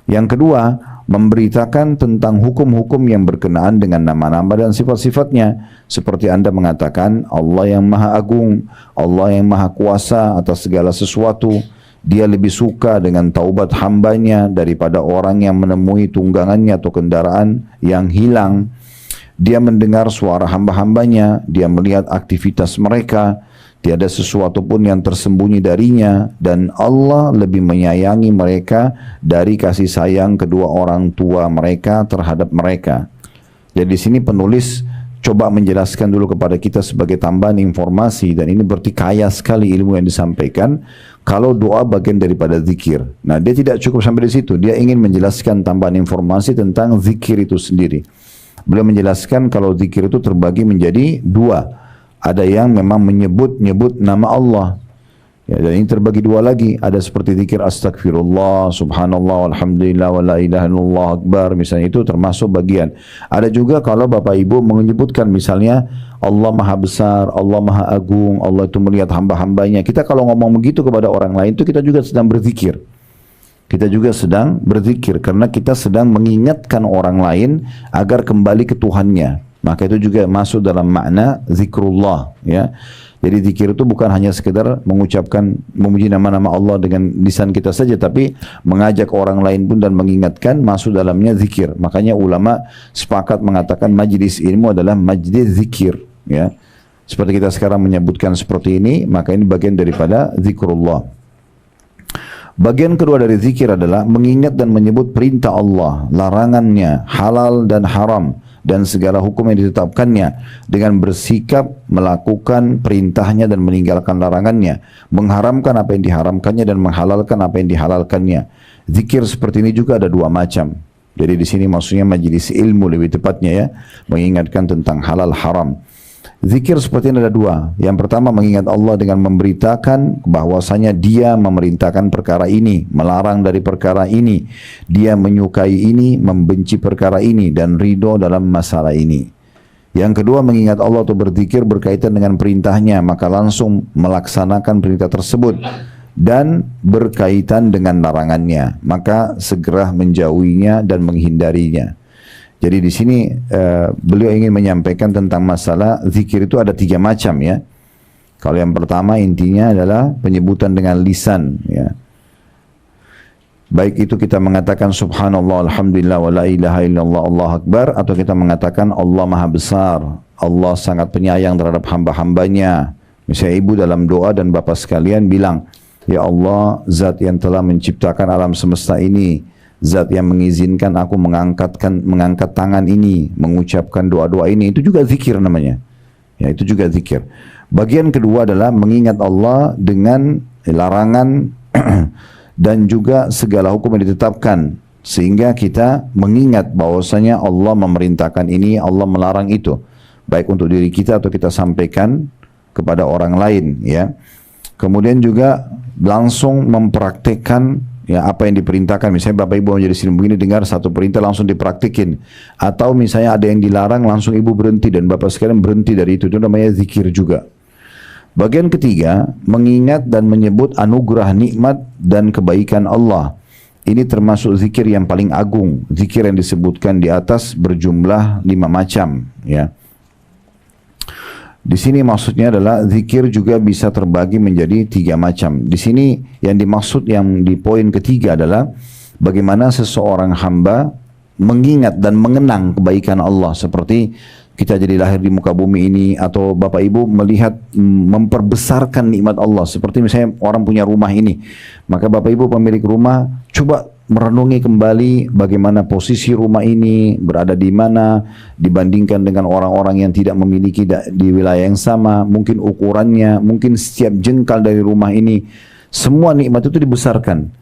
Yang kedua, memberitakan tentang hukum-hukum yang berkenaan dengan nama-nama dan sifat-sifatnya. Seperti Anda mengatakan, Allah yang maha agung, Allah yang maha kuasa atas segala sesuatu. Dia lebih suka dengan taubat hambanya daripada orang yang menemui tunggangannya atau kendaraan yang hilang. Dia mendengar suara hamba-hambanya, dia melihat aktivitas mereka, tiada sesuatu pun yang tersembunyi darinya, dan Allah lebih menyayangi mereka dari kasih sayang kedua orang tua mereka terhadap mereka. Jadi di sini penulis coba menjelaskan dulu kepada kita sebagai tambahan informasi, dan ini berarti kaya sekali ilmu yang disampaikan. Kalau doa bagian daripada zikir. Nah, dia tidak cukup sampai di situ. Dia ingin menjelaskan tambahan informasi tentang zikir itu sendiri. Beliau menjelaskan kalau zikir itu terbagi menjadi dua. Ada yang memang menyebut nama Allah. Ya, dan ini terbagi dua lagi. Ada seperti zikir astagfirullah, subhanallah, alhamdulillah, wa la ilaha illallah akbar. Misalnya itu termasuk bagian. Ada juga kalau Bapak Ibu menyebutkan misalnya Allah maha besar, Allah maha agung, Allah itu melihat hamba-hambanya. Kita kalau ngomong begitu kepada orang lain itu kita juga sedang berzikir. Kita juga sedang berzikir karena kita sedang mengingatkan orang lain agar kembali ke Tuhannya. Maka itu juga masuk dalam makna zikrullah, ya. Jadi zikir itu bukan hanya sekedar mengucapkan memuji nama-nama Allah dengan lisan kita saja, tapi mengajak orang lain pun dan mengingatkan, masuk dalamnya zikir. Makanya ulama sepakat mengatakan majlis ilmu adalah majlis zikir, ya. Seperti kita sekarang menyebutkan seperti ini, maka ini bagian daripada zikrullah. Bagian kedua dari zikir adalah mengingat dan menyebut perintah Allah, larangannya, halal dan haram, dan segala hukum yang ditetapkannya, dengan bersikap melakukan perintahnya dan meninggalkan larangannya, mengharamkan apa yang diharamkannya dan menghalalkan apa yang dihalalkannya. Zikir seperti ini juga ada dua macam. Jadi di sini maksudnya majelis ilmu lebih tepatnya, ya, mengingatkan tentang halal haram. Zikir seperti ini ada dua. Yang pertama mengingat Allah dengan memberitakan bahwasanya Dia memerintahkan perkara ini, melarang dari perkara ini, Dia menyukai ini, membenci perkara ini, dan ridho dalam masalah ini. Yang kedua mengingat Allah atau berzikir berkaitan dengan perintahnya, maka langsung melaksanakan perintah tersebut, dan berkaitan dengan larangannya, maka segera menjauhinya dan menghindarinya. Jadi di sini beliau ingin menyampaikan tentang masalah zikir itu ada tiga macam, ya. Kalau yang pertama intinya adalah penyebutan dengan lisan, ya. Baik itu kita mengatakan subhanallah, alhamdulillah, wa la ilaha illallah, Allah akbar, atau kita mengatakan Allah maha besar, Allah sangat penyayang terhadap hamba-hambanya. Misalnya ibu dalam doa dan bapak sekalian bilang, ya Allah, zat yang telah menciptakan alam semesta ini, zat yang mengizinkan aku mengangkat tangan ini, mengucapkan doa-doa ini, itu juga zikir namanya. Ya, itu juga zikir. Bagian kedua adalah mengingat Allah dengan larangan dan juga segala hukum yang ditetapkan, sehingga kita mengingat bahwasanya Allah memerintahkan ini, Allah melarang itu, baik untuk diri kita atau kita sampaikan kepada orang lain, ya. Kemudian juga langsung mempraktekkan, ya, apa yang diperintahkan. Misalnya Bapak Ibu menjadi sini begini, dengar satu perintah langsung dipraktikin. Atau misalnya ada yang dilarang, langsung Ibu berhenti dan Bapak sekalian berhenti dari itu namanya zikir juga. Bagian ketiga, mengingat dan menyebut anugerah nikmat dan kebaikan Allah. Ini termasuk zikir yang paling agung. Zikir yang disebutkan di atas berjumlah 5 macam, ya. Di sini maksudnya adalah zikir juga bisa terbagi menjadi 3 macam. Di sini yang dimaksud yang di poin ketiga adalah bagaimana seseorang hamba mengingat dan mengenang kebaikan Allah, seperti kita jadi lahir di muka bumi ini, atau Bapak Ibu melihat memperbesarkan nikmat Allah, seperti misalnya orang punya rumah ini, maka Bapak Ibu pemilik rumah coba merenungi kembali bagaimana posisi rumah ini berada di mana dibandingkan dengan orang-orang yang tidak memiliki di wilayah yang sama, mungkin ukurannya, mungkin setiap jengkal dari rumah ini, semua nikmat itu dibesarkan.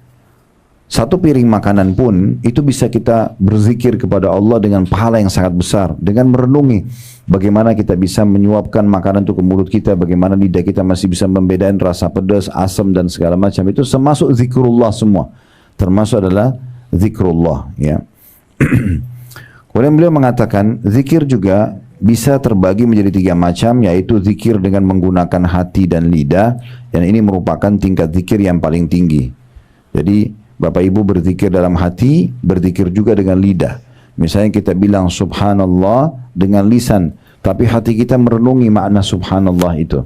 Satu piring makanan pun itu bisa kita berzikir kepada Allah dengan pahala yang sangat besar, dengan merenungi bagaimana kita bisa menyuapkan makanan itu ke mulut kita, bagaimana lidah kita masih bisa membedakan rasa pedas, asam dan segala macam. Itu termasuk zikrullah semua. Termasuk adalah zikrullah, ya. Kemudian beliau mengatakan zikir juga bisa terbagi menjadi 3 macam, yaitu zikir dengan menggunakan hati dan lidah, dan ini merupakan tingkat zikir yang paling tinggi. Jadi Bapak Ibu berzikir dalam hati, berzikir juga dengan lidah. Misalnya kita bilang subhanallah dengan lisan, tapi hati kita merenungi makna subhanallah itu.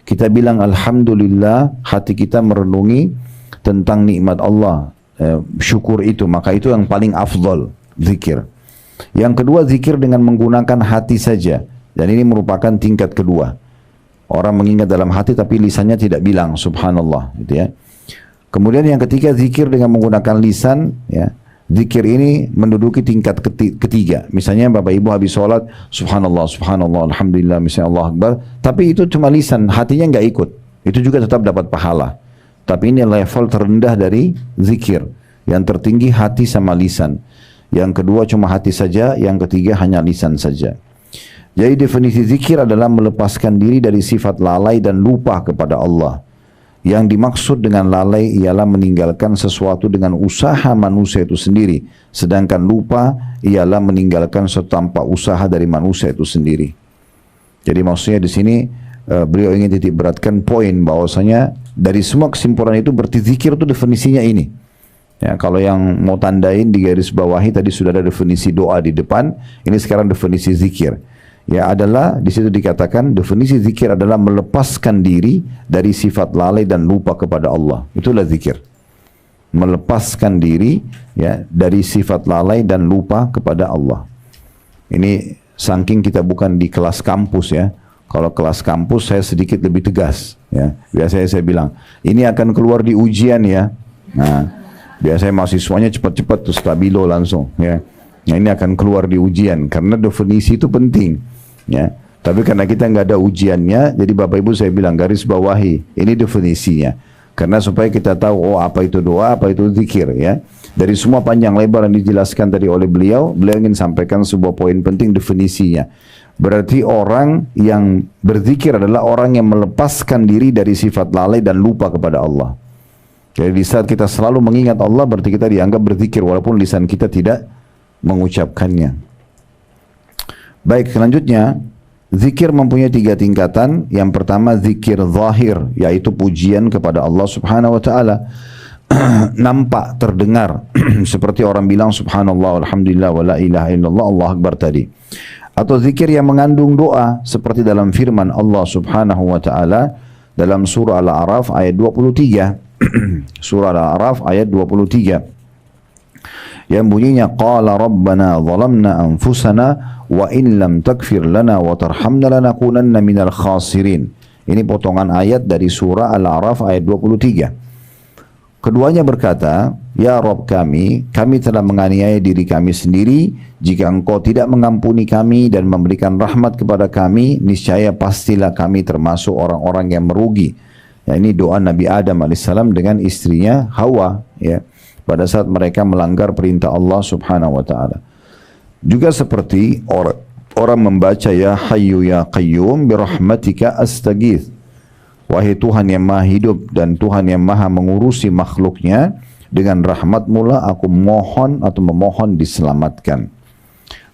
Kita bilang alhamdulillah, hati kita merenungi tentang nikmat Allah, syukur itu, maka itu yang paling afdal zikir. Yang kedua, zikir dengan menggunakan hati saja, dan ini merupakan tingkat kedua. Orang mengingat dalam hati tapi lisannya tidak bilang subhanallah, gitu ya. Kemudian yang ketiga, zikir dengan menggunakan lisan, ya. Zikir ini menduduki tingkat ketiga. Misalnya Bapak Ibu habis sholat, subhanallah, subhanallah, alhamdulillah, misalnya Allah Akbar, tapi itu cuma lisan, hatinya nggak ikut. Itu juga tetap dapat pahala. Tapi ini level terendah dari zikir. Yang tertinggi hati sama lisan. Yang kedua cuma hati saja, yang ketiga hanya lisan saja. Jadi definisi zikir adalah melepaskan diri dari sifat lalai dan lupa kepada Allah. Yang dimaksud dengan lalai ialah meninggalkan sesuatu dengan usaha manusia itu sendiri. Sedangkan lupa ialah meninggalkan sesuatu tanpa usaha dari manusia itu sendiri. Jadi maksudnya di sini beliau ingin titik beratkan poin bahwasanya dari semua kesimpulan itu berarti zikir itu definisinya ini. Ya, kalau yang mau tandain di garis bawahi tadi sudah ada definisi doa di depan, ini sekarang definisi zikir. Ya, adalah di situ dikatakan definisi zikir adalah melepaskan diri dari sifat lalai dan lupa kepada Allah. Itulah zikir. Melepaskan diri ya dari sifat lalai dan lupa kepada Allah. Ini saking kita bukan di kelas kampus ya. Kalau kelas kampus saya sedikit lebih tegas ya. Biasanya saya bilang, ini akan keluar di ujian ya. Nah, biasanya mahasiswanya cepat-cepat tuh stabilo langsung ya. Nah, ini akan keluar di ujian karena definisi itu penting. Ya, tapi karena kita nggak ada ujiannya, jadi Bapak Ibu saya bilang garis bawahi, ini definisinya. Karena supaya kita tahu, oh apa itu doa, apa itu zikir ya. Dari semua panjang lebar yang dijelaskan tadi oleh beliau ingin sampaikan sebuah poin penting definisinya. Berarti orang yang berzikir adalah orang yang melepaskan diri dari sifat lalai dan lupa kepada Allah. Jadi di saat kita selalu mengingat Allah, berarti kita dianggap berzikir walaupun lisan kita tidak mengucapkannya. Baik, selanjutnya zikir mempunyai 3 tingkatan. Yang pertama zikir zahir, yaitu pujian kepada Allah Subhanahu wa taala. Nampak, terdengar seperti orang bilang subhanallah, alhamdulillah, wa la ilaha illallah, Allah akbar tadi. Atau zikir yang mengandung doa seperti dalam firman Allah Subhanahu wa taala dalam surah Al-A'raf ayat 23. Surah Al-A'raf ayat 23. Yang bunyinya qala rabbana zalamna anfusana wa in lam takfir lana wa tarhamna lanakunanna minal khasirin. Ini potongan ayat dari surah Al-A'raf ayat 23. Keduanya berkata, ya Rabb kami telah menganiaya diri kami sendiri. Jika engkau tidak mengampuni kami dan memberikan rahmat kepada kami, niscaya pastilah kami termasuk orang-orang yang merugi. Ya, ini doa Nabi Adam alaihissalam dengan istrinya Hawa ya, pada saat mereka melanggar perintah Allah Subhanahu wa taala. Juga seperti orang membaca ya Hayyu ya Qayyum bi rahmatika astaghits. Wahai Tuhan yang Maha hidup dan Tuhan yang Maha mengurusi makhluknya, dengan rahmat-Mu lah aku mohon atau memohon diselamatkan.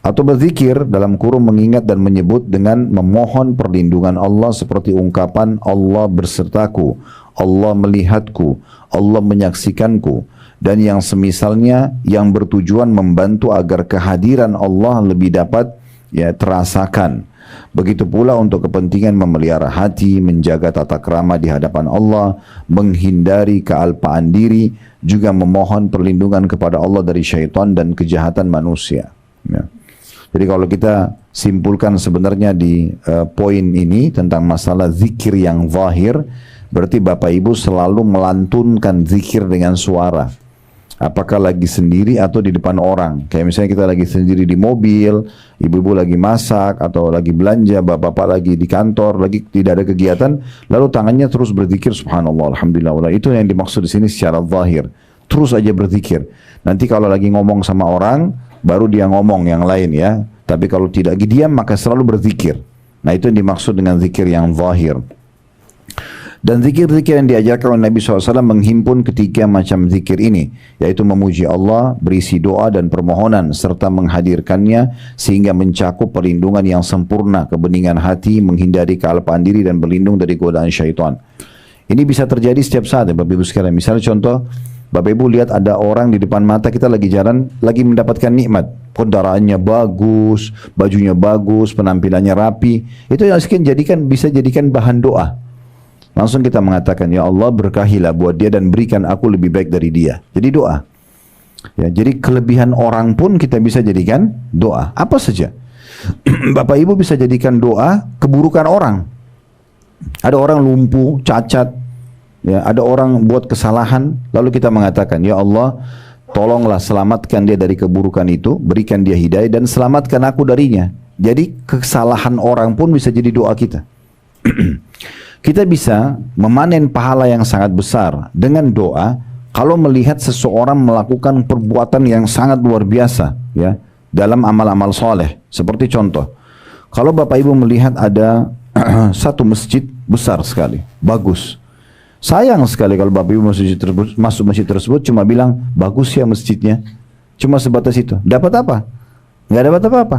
Atau berzikir dalam kurung mengingat dan menyebut dengan memohon perlindungan Allah seperti ungkapan Allah bersertaku, Allah melihatku, Allah menyaksikanku, dan yang semisalnya yang bertujuan membantu agar kehadiran Allah lebih dapat ya terasakan. Begitu pula untuk kepentingan memelihara hati, menjaga tata krama di hadapan Allah, menghindari kealpaan diri, juga memohon perlindungan kepada Allah dari syaitan dan kejahatan manusia. Ya. Jadi kalau kita simpulkan sebenarnya di poin ini tentang masalah zikir yang zahir, berarti Bapak Ibu selalu melantunkan zikir dengan suara. Apakah lagi sendiri atau di depan orang. Kayak misalnya kita lagi sendiri di mobil, ibu-ibu lagi masak atau lagi belanja, bapak-bapak lagi di kantor, lagi tidak ada kegiatan, lalu tangannya terus berzikir subhanallah, alhamdulillah. Itu yang dimaksud di sini secara zahir. Terus aja berzikir. Nanti kalau lagi ngomong sama orang, baru dia ngomong yang lain ya. Tapi kalau tidak diam maka selalu berzikir. Nah itu yang dimaksud dengan zikir yang zahir. Dan zikir-zikir yang diajarkan oleh Nabi SAW menghimpun ketiga macam zikir ini, yaitu memuji Allah, berisi doa dan permohonan, serta menghadirkannya sehingga mencakup perlindungan yang sempurna, kebeningan hati, menghindari kealpaan diri dan berlindung dari godaan syaitan. Ini bisa terjadi setiap saat ya Bapak Ibu sekalian. Misalnya contoh, Bapak Ibu lihat ada orang di depan mata kita lagi jalan, lagi mendapatkan nikmat. Kendaraannya bagus, bajunya bagus, penampilannya rapi. Itu yang bisa jadikan bahan doa. Langsung kita mengatakan, ya Allah berkahilah buat dia dan berikan aku lebih baik dari dia. Jadi doa. Ya, jadi kelebihan orang pun kita bisa jadikan doa. Apa saja. Bapak Ibu bisa jadikan doa keburukan orang. Ada orang lumpuh, cacat. Ya, ada orang buat kesalahan, lalu kita mengatakan, ya Allah, tolonglah selamatkan dia dari keburukan itu, berikan dia hidayah dan selamatkan aku darinya. Jadi kesalahan orang pun bisa jadi doa kita. Kita bisa memanen pahala yang sangat besar dengan doa kalau melihat seseorang melakukan perbuatan yang sangat luar biasa, ya, dalam amal-amal soleh. Seperti contoh, kalau Bapak Ibu melihat ada satu masjid besar sekali, bagus. Sayang sekali kalau Bapak Ibu masuk masjid tersebut cuma bilang, bagus ya masjidnya. Cuma sebatas itu. Dapat apa? Nggak dapat apa-apa.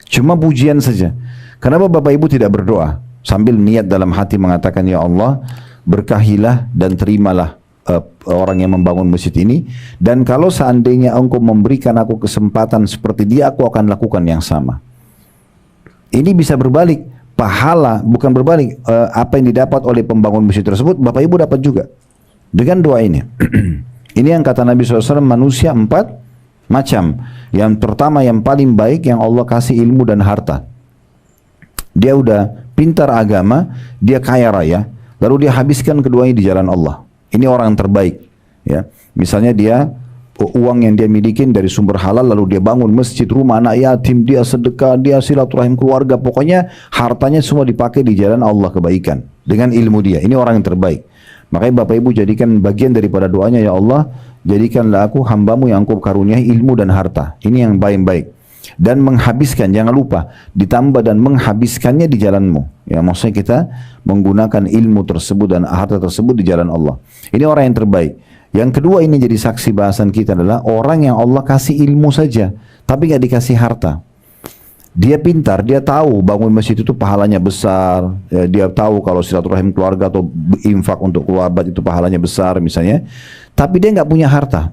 Cuma pujian saja. Kenapa Bapak Ibu tidak berdoa? Sambil niat dalam hati mengatakan, ya Allah, berkahilah dan terimalah orang yang membangun masjid ini. Dan kalau seandainya engkau memberikan aku kesempatan seperti dia, aku akan lakukan yang sama. Ini bisa berbalik. Pahala bukan berbalik, apa yang didapat oleh pembangun masjid tersebut Bapak Ibu dapat juga dengan doa ini. Ini yang kata Nabi SAW, manusia 4 macam. Yang pertama, yang paling baik, yang Allah kasih ilmu dan harta. Dia udah pintar agama, dia kaya raya, lalu dia habiskan keduanya di jalan Allah. Ini orang yang terbaik, ya. Misalnya dia uang yang dia miliki dari sumber halal, lalu dia bangun masjid, rumah anak yatim, dia sedekah, dia silaturahim keluarga, pokoknya hartanya semua dipakai di jalan Allah kebaikan dengan ilmu dia. Ini orang yang terbaik. Makanya Bapak Ibu jadikan bagian daripada doanya, ya Allah, jadikanlah aku hambamu yang engkau karuniai ilmu dan harta. Ini yang baik-baik. Dan menghabiskan, jangan lupa, ditambah dan menghabiskannya di jalanmu. Ya, maksudnya kita menggunakan ilmu tersebut dan harta tersebut di jalan Allah. Ini orang yang terbaik. Yang kedua, ini jadi saksi bahasan kita adalah orang yang Allah kasih ilmu saja, tapi nggak dikasih harta. Dia pintar, dia tahu bangun masjid itu pahalanya besar, ya, dia tahu kalau silaturahim keluarga atau infak untuk keluarga itu pahalanya besar misalnya, tapi dia nggak punya harta.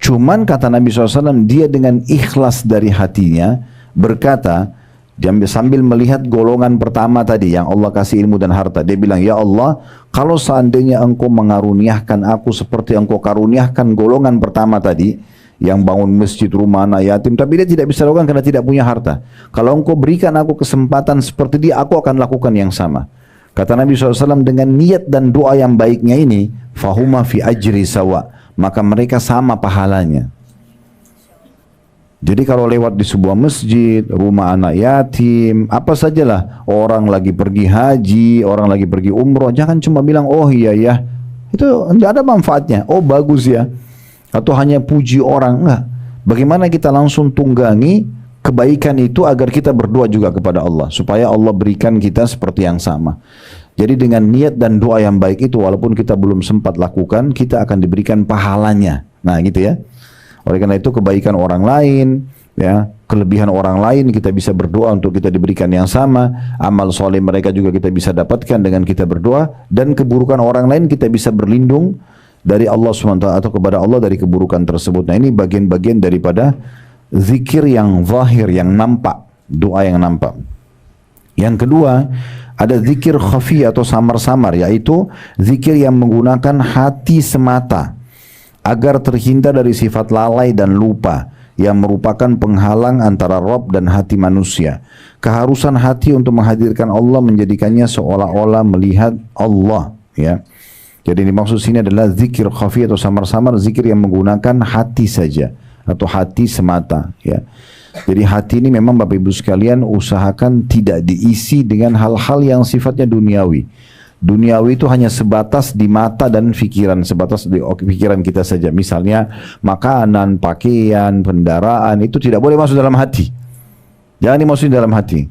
Cuman kata Nabi SAW, dia dengan ikhlas dari hatinya berkata, dia sambil melihat golongan pertama tadi yang Allah kasih ilmu dan harta, dia bilang, ya Allah, kalau seandainya engkau mengaruniakan aku seperti engkau karuniakan golongan pertama tadi, yang bangun masjid, rumah anak yatim, tapi dia tidak bisa lakukan karena tidak punya harta. Kalau engkau berikan aku kesempatan seperti dia, aku akan lakukan yang sama. Kata Nabi SAW, dengan niat dan doa yang baiknya ini, fahuma fi ajri sawa, maka mereka sama pahalanya. Jadi kalau lewat di sebuah masjid, rumah anak yatim, apa sajalah, orang lagi pergi haji, orang lagi pergi umroh, jangan cuma bilang, oh iya ya, itu tidak ada manfaatnya, oh bagus ya, atau hanya puji orang, enggak. Bagaimana kita langsung tunggangi kebaikan itu agar kita berdoa juga kepada Allah, supaya Allah berikan kita seperti yang sama. Jadi dengan niat dan doa yang baik itu, walaupun kita belum sempat lakukan, kita akan diberikan pahalanya. Nah gitu ya. Oleh karena itu kebaikan orang lain, ya, kelebihan orang lain kita bisa berdoa untuk kita diberikan yang sama. Amal soleh mereka juga kita bisa dapatkan dengan kita berdoa, dan keburukan orang lain kita bisa berlindung dari Allah SWT atau kepada Allah dari keburukan tersebut. Nah ini bagian-bagian daripada zikir yang zahir, yang nampak, doa yang nampak. Yang kedua, ada zikir khafi atau samar-samar, yaitu zikir yang menggunakan hati semata agar terhindar dari sifat lalai dan lupa yang merupakan penghalang antara Rabb dan hati manusia. Keharusan hati untuk menghadirkan Allah menjadikannya seolah-olah melihat Allah, ya. Jadi dimaksud sini adalah zikir khafi atau samar-samar, zikir yang menggunakan hati saja atau hati semata, ya. Jadi hati ini memang Bapak Ibu sekalian usahakan tidak diisi dengan hal-hal yang sifatnya duniawi. Duniawi itu hanya sebatas di mata dan pikiran, sebatas di pikiran kita saja. Misalnya makanan, pakaian, kendaraan, itu tidak boleh masuk dalam hati. Jangan dimasukin dalam hati.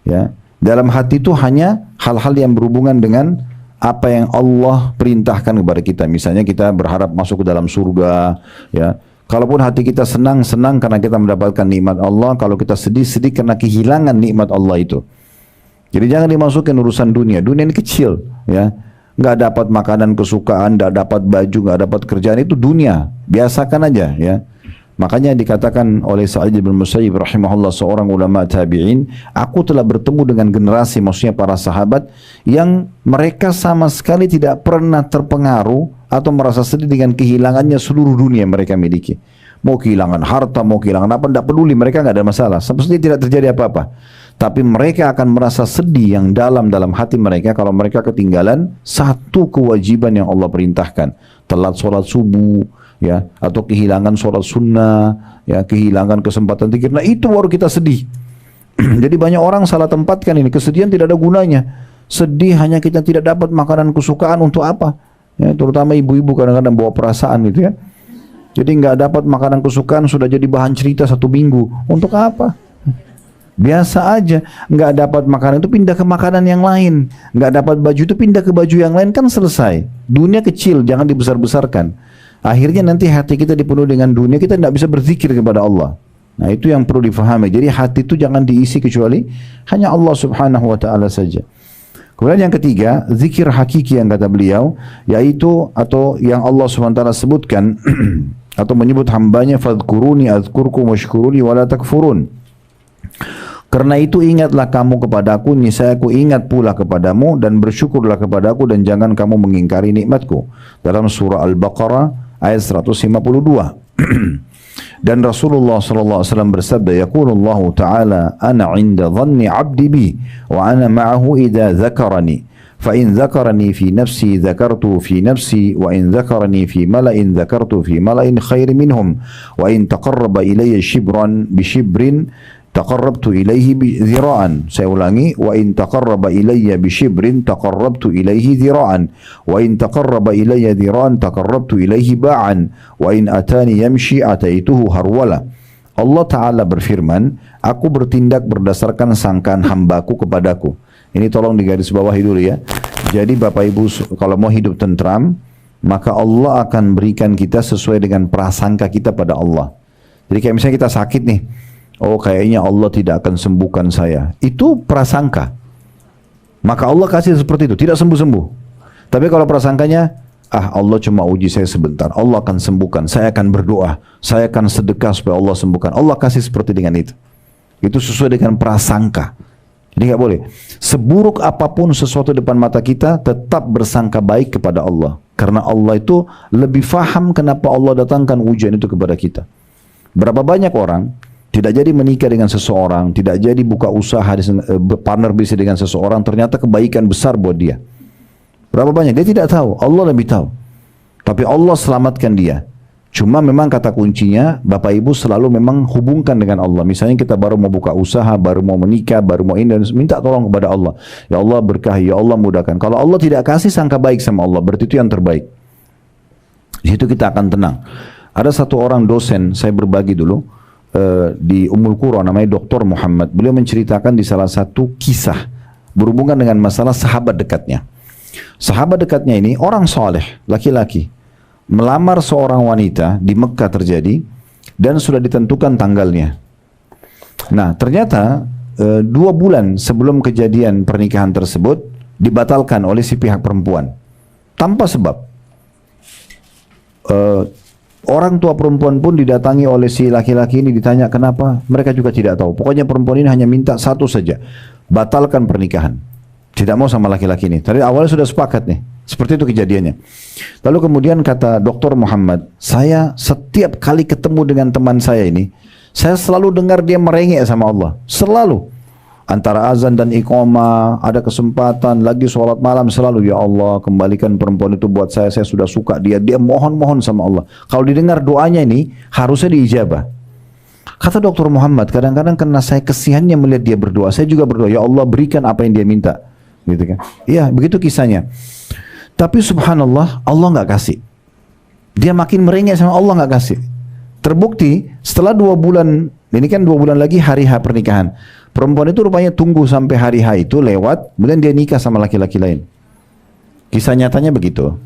Ya, dalam hati itu hanya hal-hal yang berhubungan dengan apa yang Allah perintahkan kepada kita. Misalnya kita berharap masuk ke dalam surga. Ya, kalaupun hati kita senang karena kita mendapatkan nikmat Allah. Kalau kita sedih karena kehilangan nikmat Allah itu. Jadi jangan dimasukin urusan dunia. Dunia ini kecil, ya. nggak dapat makanan kesukaan, nggak dapat baju, nggak dapat kerjaan, itu dunia, biasakan aja ya. Makanya dikatakan oleh Sa'id bin Musayyib rahimahullah, seorang ulama tabi'in, aku telah bertemu dengan generasi, maksudnya para sahabat, yang mereka sama sekali tidak pernah terpengaruh atau merasa sedih dengan kehilangannya seluruh dunia yang mereka miliki. Mau kehilangan harta, mau kehilangan apa, tidak peduli, mereka nggak ada masalah. Sepertinya tidak terjadi apa-apa. Tapi mereka akan merasa sedih yang dalam hati mereka kalau mereka ketinggalan satu kewajiban yang Allah perintahkan. Telat sholat subuh, ya, atau kehilangan sholat sunnah, ya, kehilangan kesempatan zikir. Nah itu baru kita sedih. Jadi banyak orang salah tempatkan ini. Kesedihan tidak ada gunanya. Sedih hanya kita tidak dapat makanan kesukaan, untuk apa? Ya, terutama ibu-ibu kadang-kadang bawa perasaan gitu ya. Jadi nggak dapat makanan kesukaan sudah jadi bahan cerita 1 minggu. Untuk apa? Biasa aja. Nggak dapat makanan itu pindah ke makanan yang lain. Nggak dapat baju itu pindah ke baju yang lain, kan selesai. Dunia kecil, jangan dibesar-besarkan. Akhirnya nanti hati kita dipenuhi dengan dunia, kita tidak bisa berzikir kepada Allah. Nah itu yang perlu difahami. Jadi hati itu jangan diisi kecuali hanya Allah subhanahu wa ta'ala saja. Kemudian yang ketiga, zikir hakiki yang kata beliau, yaitu atau yang Allah subhanahu wa ta'ala sebutkan atau menyebut hambanya, fadhkuruni azkurkum washkuruni wala takfurun. Karena itu ingatlah kamu kepadaku, niscaya aku ingat pula kepadamu, dan bersyukurlah kepadaku dan jangan kamu mengingkari nikmatku. Dalam surah Al-Baqarah ayat 152. Dan Rasulullah sallallahu alaihi wasallam bersabda, yaqulullahu ta'ala ana 'inda dhanni 'abdi bi wa ana ma'ahu idza dzakarani fa in dzakarani fi nafsi dzakartu fi nafsi wa in dzakarani fi mala'in dzakartu fi mala'in khairin minhum wa in taqarraba ilayya shibran bi shibrin taqarrabtu ilaihi dhira'an. Saya ulangi, wa in taqarraba ilayya bi shibrin taqarrabtu ilaihi dhira'an wa in taqarraba ilayya dhira'an taqarrabtu ilaihi ba'an wa in atani yamshi ataituhu harwala. Allah Ta'ala berfirman, aku bertindak berdasarkan sangkaan hambaku kepadaku. Ini tolong digarisbawahi dulu ya. Jadi Bapak Ibu kalau mau hidup tentram, maka Allah akan berikan kita sesuai dengan prasangka kita pada Allah. Jadi kayak misalnya kita sakit nih, oh kayaknya Allah tidak akan sembuhkan saya. Itu prasangka. Maka Allah kasih seperti itu, tidak sembuh-sembuh. Tapi kalau prasangkanya, Allah cuma uji saya sebentar, Allah akan sembuhkan, saya akan berdoa, saya akan sedekah supaya Allah sembuhkan. Allah kasih seperti dengan itu. Itu sesuai dengan prasangka. Jadi nggak boleh. Seburuk apapun sesuatu depan mata kita, tetap bersangka baik kepada Allah. Karena Allah itu lebih faham kenapa Allah datangkan ujian itu kepada kita. Berapa banyak orang tidak jadi menikah dengan seseorang, tidak jadi buka usaha, partner bisnis dengan seseorang, ternyata kebaikan besar buat dia. Berapa banyak? Dia tidak tahu, Allah lebih tahu. Tapi Allah selamatkan dia. Cuma memang kata kuncinya, Bapak Ibu selalu memang hubungkan dengan Allah. Misalnya kita baru mau buka usaha, baru mau menikah, baru mau ini, dan minta tolong kepada Allah. Ya Allah berkahi, ya Allah mudahkan. Kalau Allah tidak kasih, sangka baik sama Allah, berarti itu yang terbaik. Di situ kita akan tenang. Ada satu orang dosen, saya berbagi dulu, di Ummul Qura, namanya Dr. Muhammad. Beliau menceritakan di salah satu kisah berhubungan dengan masalah sahabat dekatnya. Sahabat dekatnya ini orang soleh, laki-laki, melamar seorang wanita di Mekah terjadi, dan sudah ditentukan tanggalnya. Nah ternyata 2 bulan sebelum kejadian pernikahan tersebut dibatalkan oleh si pihak perempuan tanpa sebab. Orang tua perempuan pun didatangi oleh si laki-laki ini, ditanya kenapa, mereka juga tidak tahu. Pokoknya perempuan ini hanya minta satu saja, batalkan pernikahan. Tidak mau sama laki-laki ini. Tadi awalnya sudah sepakat nih, seperti itu kejadiannya. Lalu kemudian kata Dr. Muhammad, saya setiap kali ketemu dengan teman saya ini, saya selalu dengar dia merengek sama Allah, selalu. Antara azan dan iqamah, ada kesempatan, lagi sholat malam selalu, ya Allah kembalikan perempuan itu buat saya sudah suka dia. Dia mohon-mohon sama Allah. Kalau didengar doanya ini, harusnya diijabah. Kata Dr. Muhammad, kadang-kadang karena saya kesiannya melihat dia berdoa, saya juga berdoa, ya Allah berikan apa yang dia minta. Gitu kan? Iya, begitu kisahnya. Tapi subhanallah, Allah nggak kasih. Dia makin merengek sama Allah, nggak kasih. Terbukti, setelah 2 bulan, ini kan 2 bulan lagi hari H pernikahan. Perempuan itu rupanya tunggu sampai hari H itu lewat, kemudian dia nikah sama laki-laki lain. Kisah nyatanya begitu.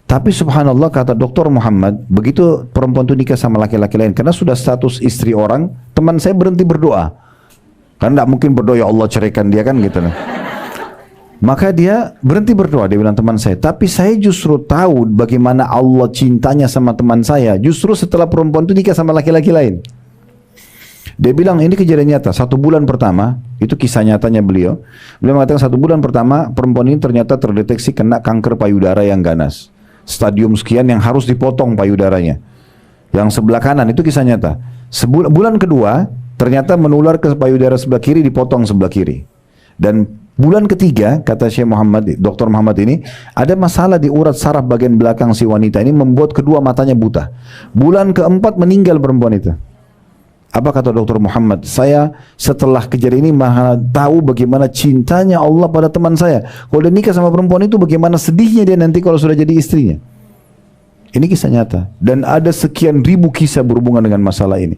Tapi subhanallah kata Dr. Muhammad, begitu perempuan itu nikah sama laki-laki lain, karena sudah status istri orang, teman saya berhenti berdoa. Karena tidak mungkin berdoa, ya Allah ceraikan dia kan gitu. Maka dia berhenti berdoa. Dia bilang, teman saya, tapi saya justru tahu bagaimana Allah cintanya sama teman saya justru setelah perempuan itu nikah sama laki-laki lain. Dia bilang ini kejadian nyata. 1 bulan pertama, itu kisah nyatanya beliau. Beliau mengatakan 1 bulan pertama perempuan ini ternyata terdeteksi kena kanker payudara yang ganas. Stadium sekian yang harus dipotong payudaranya. Yang sebelah kanan, itu kisah nyata. Bulan kedua ternyata menular ke payudara sebelah kiri, dipotong sebelah kiri. Dan bulan ketiga, kata Syekh Muhammad, Dr. Muhammad ini, ada masalah di urat saraf bagian belakang si wanita ini membuat kedua matanya buta. Bulan keempat meninggal perempuan itu. Apa kata Dr. Muhammad? Saya setelah kejadian ini tahu bagaimana cintanya Allah pada teman saya. Kalau dia nikah sama perempuan itu, bagaimana sedihnya dia nanti kalau sudah jadi istrinya. Ini kisah nyata. Dan ada sekian ribu kisah berhubungan dengan masalah ini.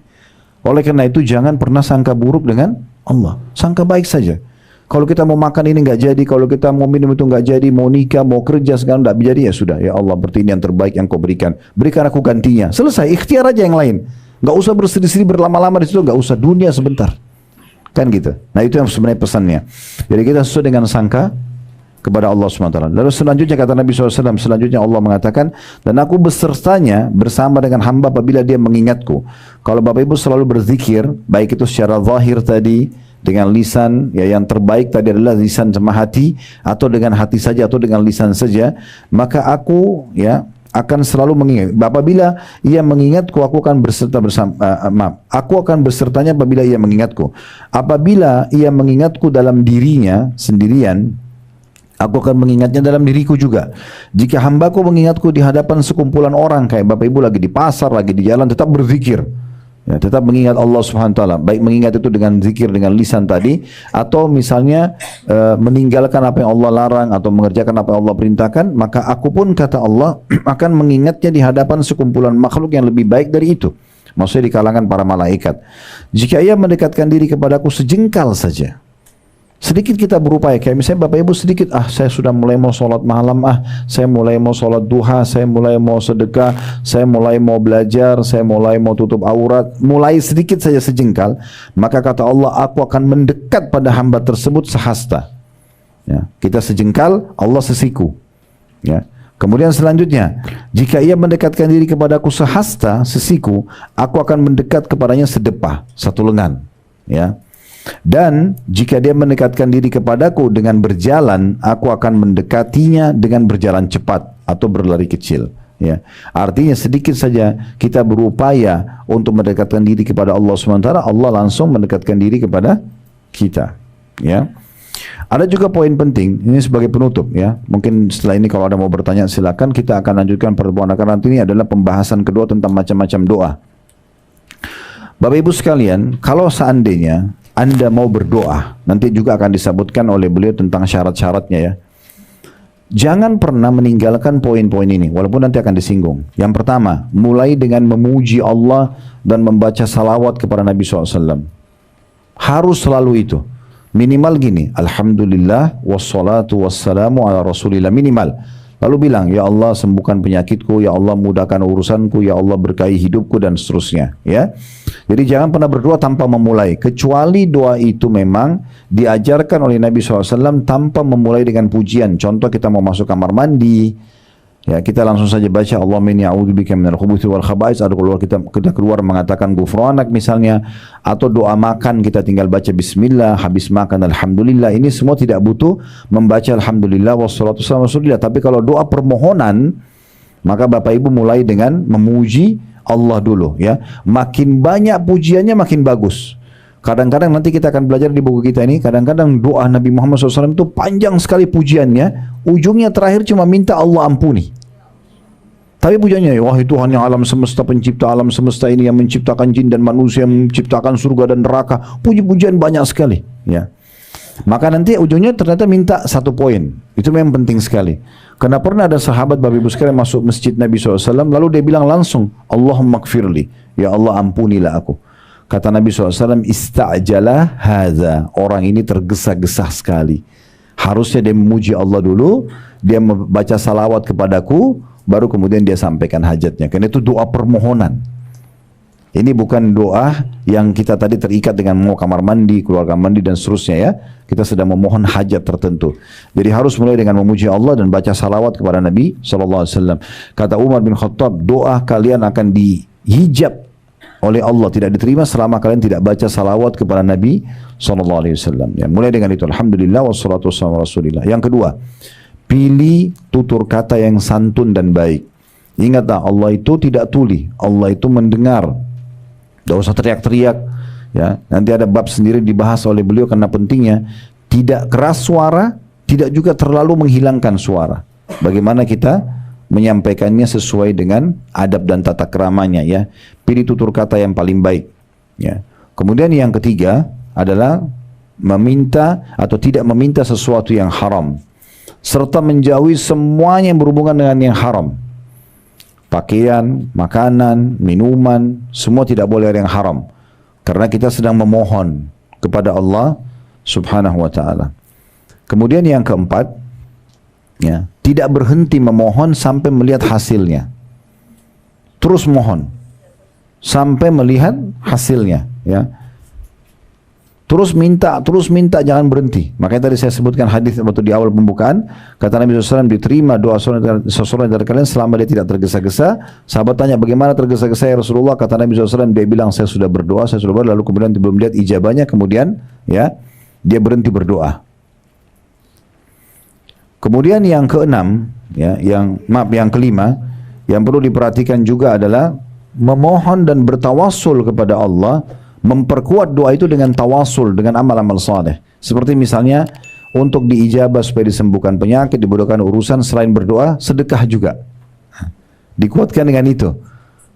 Oleh karena itu jangan pernah sangka buruk dengan Allah. Sangka baik saja. Kalau kita mau makan ini nggak jadi, kalau kita mau minum itu nggak jadi, mau nikah, mau kerja sekarang nggak jadi, ya sudah. Ya Allah, berarti ini yang terbaik yang kau berikan. Berikan aku gantinya. Selesai, ikhtiar aja yang lain. Nggak usah bersedih-sedih berlama-lama di situ, nggak usah, dunia sebentar. Kan gitu. Nah itu yang sebenarnya pesannya. Jadi kita sesuai dengan sangka kepada Allah SWT. Lalu selanjutnya kata Nabi SAW, selanjutnya Allah mengatakan, dan aku besertanya bersama dengan hamba apabila dia mengingatku. Kalau Bapak Ibu selalu berzikir, baik itu secara zahir tadi, dengan lisan, ya yang terbaik tadi adalah lisan sama hati, atau dengan hati saja atau dengan lisan saja, maka aku ya akan selalu mengingat. Apabila ia mengingatku, aku akan berserta bersama. Aku akan bersertanya apabila ia mengingatku. Apabila ia mengingatku dalam dirinya sendirian, aku akan mengingatnya dalam diriku juga. Jika hambaku mengingatku di hadapan sekumpulan orang, kayak Bapak Ibu lagi di pasar, lagi di jalan, tetap berzikir. Ya, tetap mengingat Allah Subhanahu wa taala. Baik mengingat itu dengan zikir, dengan lisan tadi, atau misalnya meninggalkan apa yang Allah larang atau mengerjakan apa yang Allah perintahkan, maka aku pun kata Allah akan mengingatnya di hadapan sekumpulan makhluk yang lebih baik dari itu. Maksudnya di kalangan para malaikat. Jika ia mendekatkan diri kepadaku sejengkal saja. Sedikit kita berupaya, kayak misalnya Bapak Ibu sedikit, saya sudah mulai mau sholat malam, saya mulai mau sholat duha, saya mulai mau sedekah, saya mulai mau belajar, saya mulai mau tutup aurat, mulai sedikit saja sejengkal, maka kata Allah, aku akan mendekat pada hamba tersebut sehasta. Ya, kita sejengkal, Allah sesiku. Ya. Kemudian selanjutnya, jika ia mendekatkan diri kepadaku sehasta, sesiku, aku akan mendekat kepadanya sedepah, satu lengan. Ya. Dan jika dia mendekatkan diri kepadaku dengan berjalan, aku akan mendekatinya dengan berjalan cepat atau berlari kecil. Ya, artinya sedikit saja kita berupaya untuk mendekatkan diri kepada Allah SWT, Allah langsung mendekatkan diri kepada kita. Ya, ada juga poin penting ini sebagai penutup. Ya, mungkin setelah ini kalau ada mau bertanya silakan. Kita akan lanjutkan pertemuan akan nanti. Ini adalah pembahasan kedua tentang macam-macam doa. Bapak Ibu sekalian, kalau seandainya Anda mau berdoa, nanti juga akan disebutkan oleh beliau tentang syarat-syaratnya ya. Jangan pernah meninggalkan poin-poin ini, walaupun nanti akan disinggung. Yang pertama, mulai dengan memuji Allah dan membaca salawat kepada Nabi SAW. Harus selalu itu. Minimal gini, Alhamdulillah, wassalatu wassalamu ala rasulillah, minimal. Lalu bilang, ya Allah sembuhkan penyakitku, ya Allah mudahkan urusanku, ya Allah berkahi hidupku dan seterusnya. Ya, jadi jangan pernah berdoa tanpa memulai, kecuali doa itu memang diajarkan oleh Nabi SAW tanpa memulai dengan pujian. Contoh kita mau masuk kamar mandi, ya kita langsung saja baca Allahumma inni a'udzubika minal khubuthi wal khaba'is. Atau kita keluar mengatakan ghufranak misalnya, atau doa makan kita tinggal baca bismillah, habis makan alhamdulillah. Ini semua tidak butuh membaca alhamdulillah wassalatu wassalamu ala rasulillah. Tapi kalau doa permohonan, maka Bapak Ibu mulai dengan memuji Allah dulu ya. Makin banyak pujiannya makin bagus. Kadang-kadang nanti kita akan belajar di buku kita ini, kadang-kadang doa Nabi Muhammad SAW itu panjang sekali pujiannya, ujungnya terakhir cuma minta Allah ampuni. Tapi pujiannya, wahai Tuhan yang alam semesta, pencipta alam semesta ini, yang menciptakan jin dan manusia, yang menciptakan surga dan neraka, puji-pujian banyak sekali. Ya. Maka nanti ujungnya ternyata minta satu poin. Itu memang penting sekali. Karena pernah ada sahabat Bapak Ibu sekalian masuk masjid Nabi SAW, lalu dia bilang langsung, Allahumma gfirli, ya Allah ampunilah aku. Kata Nabi SAW, ista'jalah hadza, orang ini tergesa-gesa sekali. Harusnya dia memuji Allah dulu, dia membaca salawat kepadaku, baru kemudian dia sampaikan hajatnya. Karena itu doa permohonan. Ini bukan doa yang kita tadi terikat dengan mau kamar mandi, keluar kamar mandi dan seterusnya ya. Kita sedang memohon hajat tertentu. Jadi harus mulai dengan memuji Allah dan baca salawat kepada Nabi SAW. Kata Umar bin Khattab, doa kalian akan dihijab oleh Allah, tidak diterima selama kalian tidak baca salawat kepada Nabi SAW. Ya, mulai dengan itu. Alhamdulillah wassalatu wassalamu ala Rasulillah. Yang kedua, pilih tutur kata yang santun dan baik. Ingatlah, Allah itu tidak tuli, Allah itu mendengar. Tidak usah teriak-teriak. Ya, nanti ada bab sendiri dibahas oleh beliau karena pentingnya tidak keras suara, tidak juga terlalu menghilangkan suara. Bagaimana kita menyampaikannya sesuai dengan adab dan tata keramanya ya. Pilih tutur kata yang paling baik. Ya. Kemudian yang ketiga adalah meminta atau tidak meminta sesuatu yang haram, serta menjauhi semuanya yang berhubungan dengan yang haram. Pakaian, makanan, minuman, semua tidak boleh yang haram. Karena kita sedang memohon kepada Allah Subhanahu wa ta'ala. Kemudian yang keempat, ya, tidak berhenti memohon sampai melihat hasilnya. Terus mohon sampai melihat hasilnya, ya. Terus minta, jangan berhenti. Makanya tadi saya sebutkan hadis waktu di awal pembukaan, kata Nabi SAW, diterima doa seseorang dari kalian selama dia tidak tergesa-gesa. Sahabat tanya, bagaimana tergesa-gesa ya Rasulullah? Kata Nabi SAW, dia bilang, saya sudah berdoa, lalu kemudian belum lihat ijabahnya, kemudian ya dia berhenti berdoa. Kemudian yang keenam, ya, yang kelima, yang perlu diperhatikan juga adalah memohon dan bertawassul kepada Allah. Memperkuat doa itu dengan tawasul, dengan amal-amal saleh. Seperti misalnya untuk diijabah supaya disembuhkan penyakit, dimudahkan urusan, selain berdoa, sedekah juga. Dikuatkan dengan itu.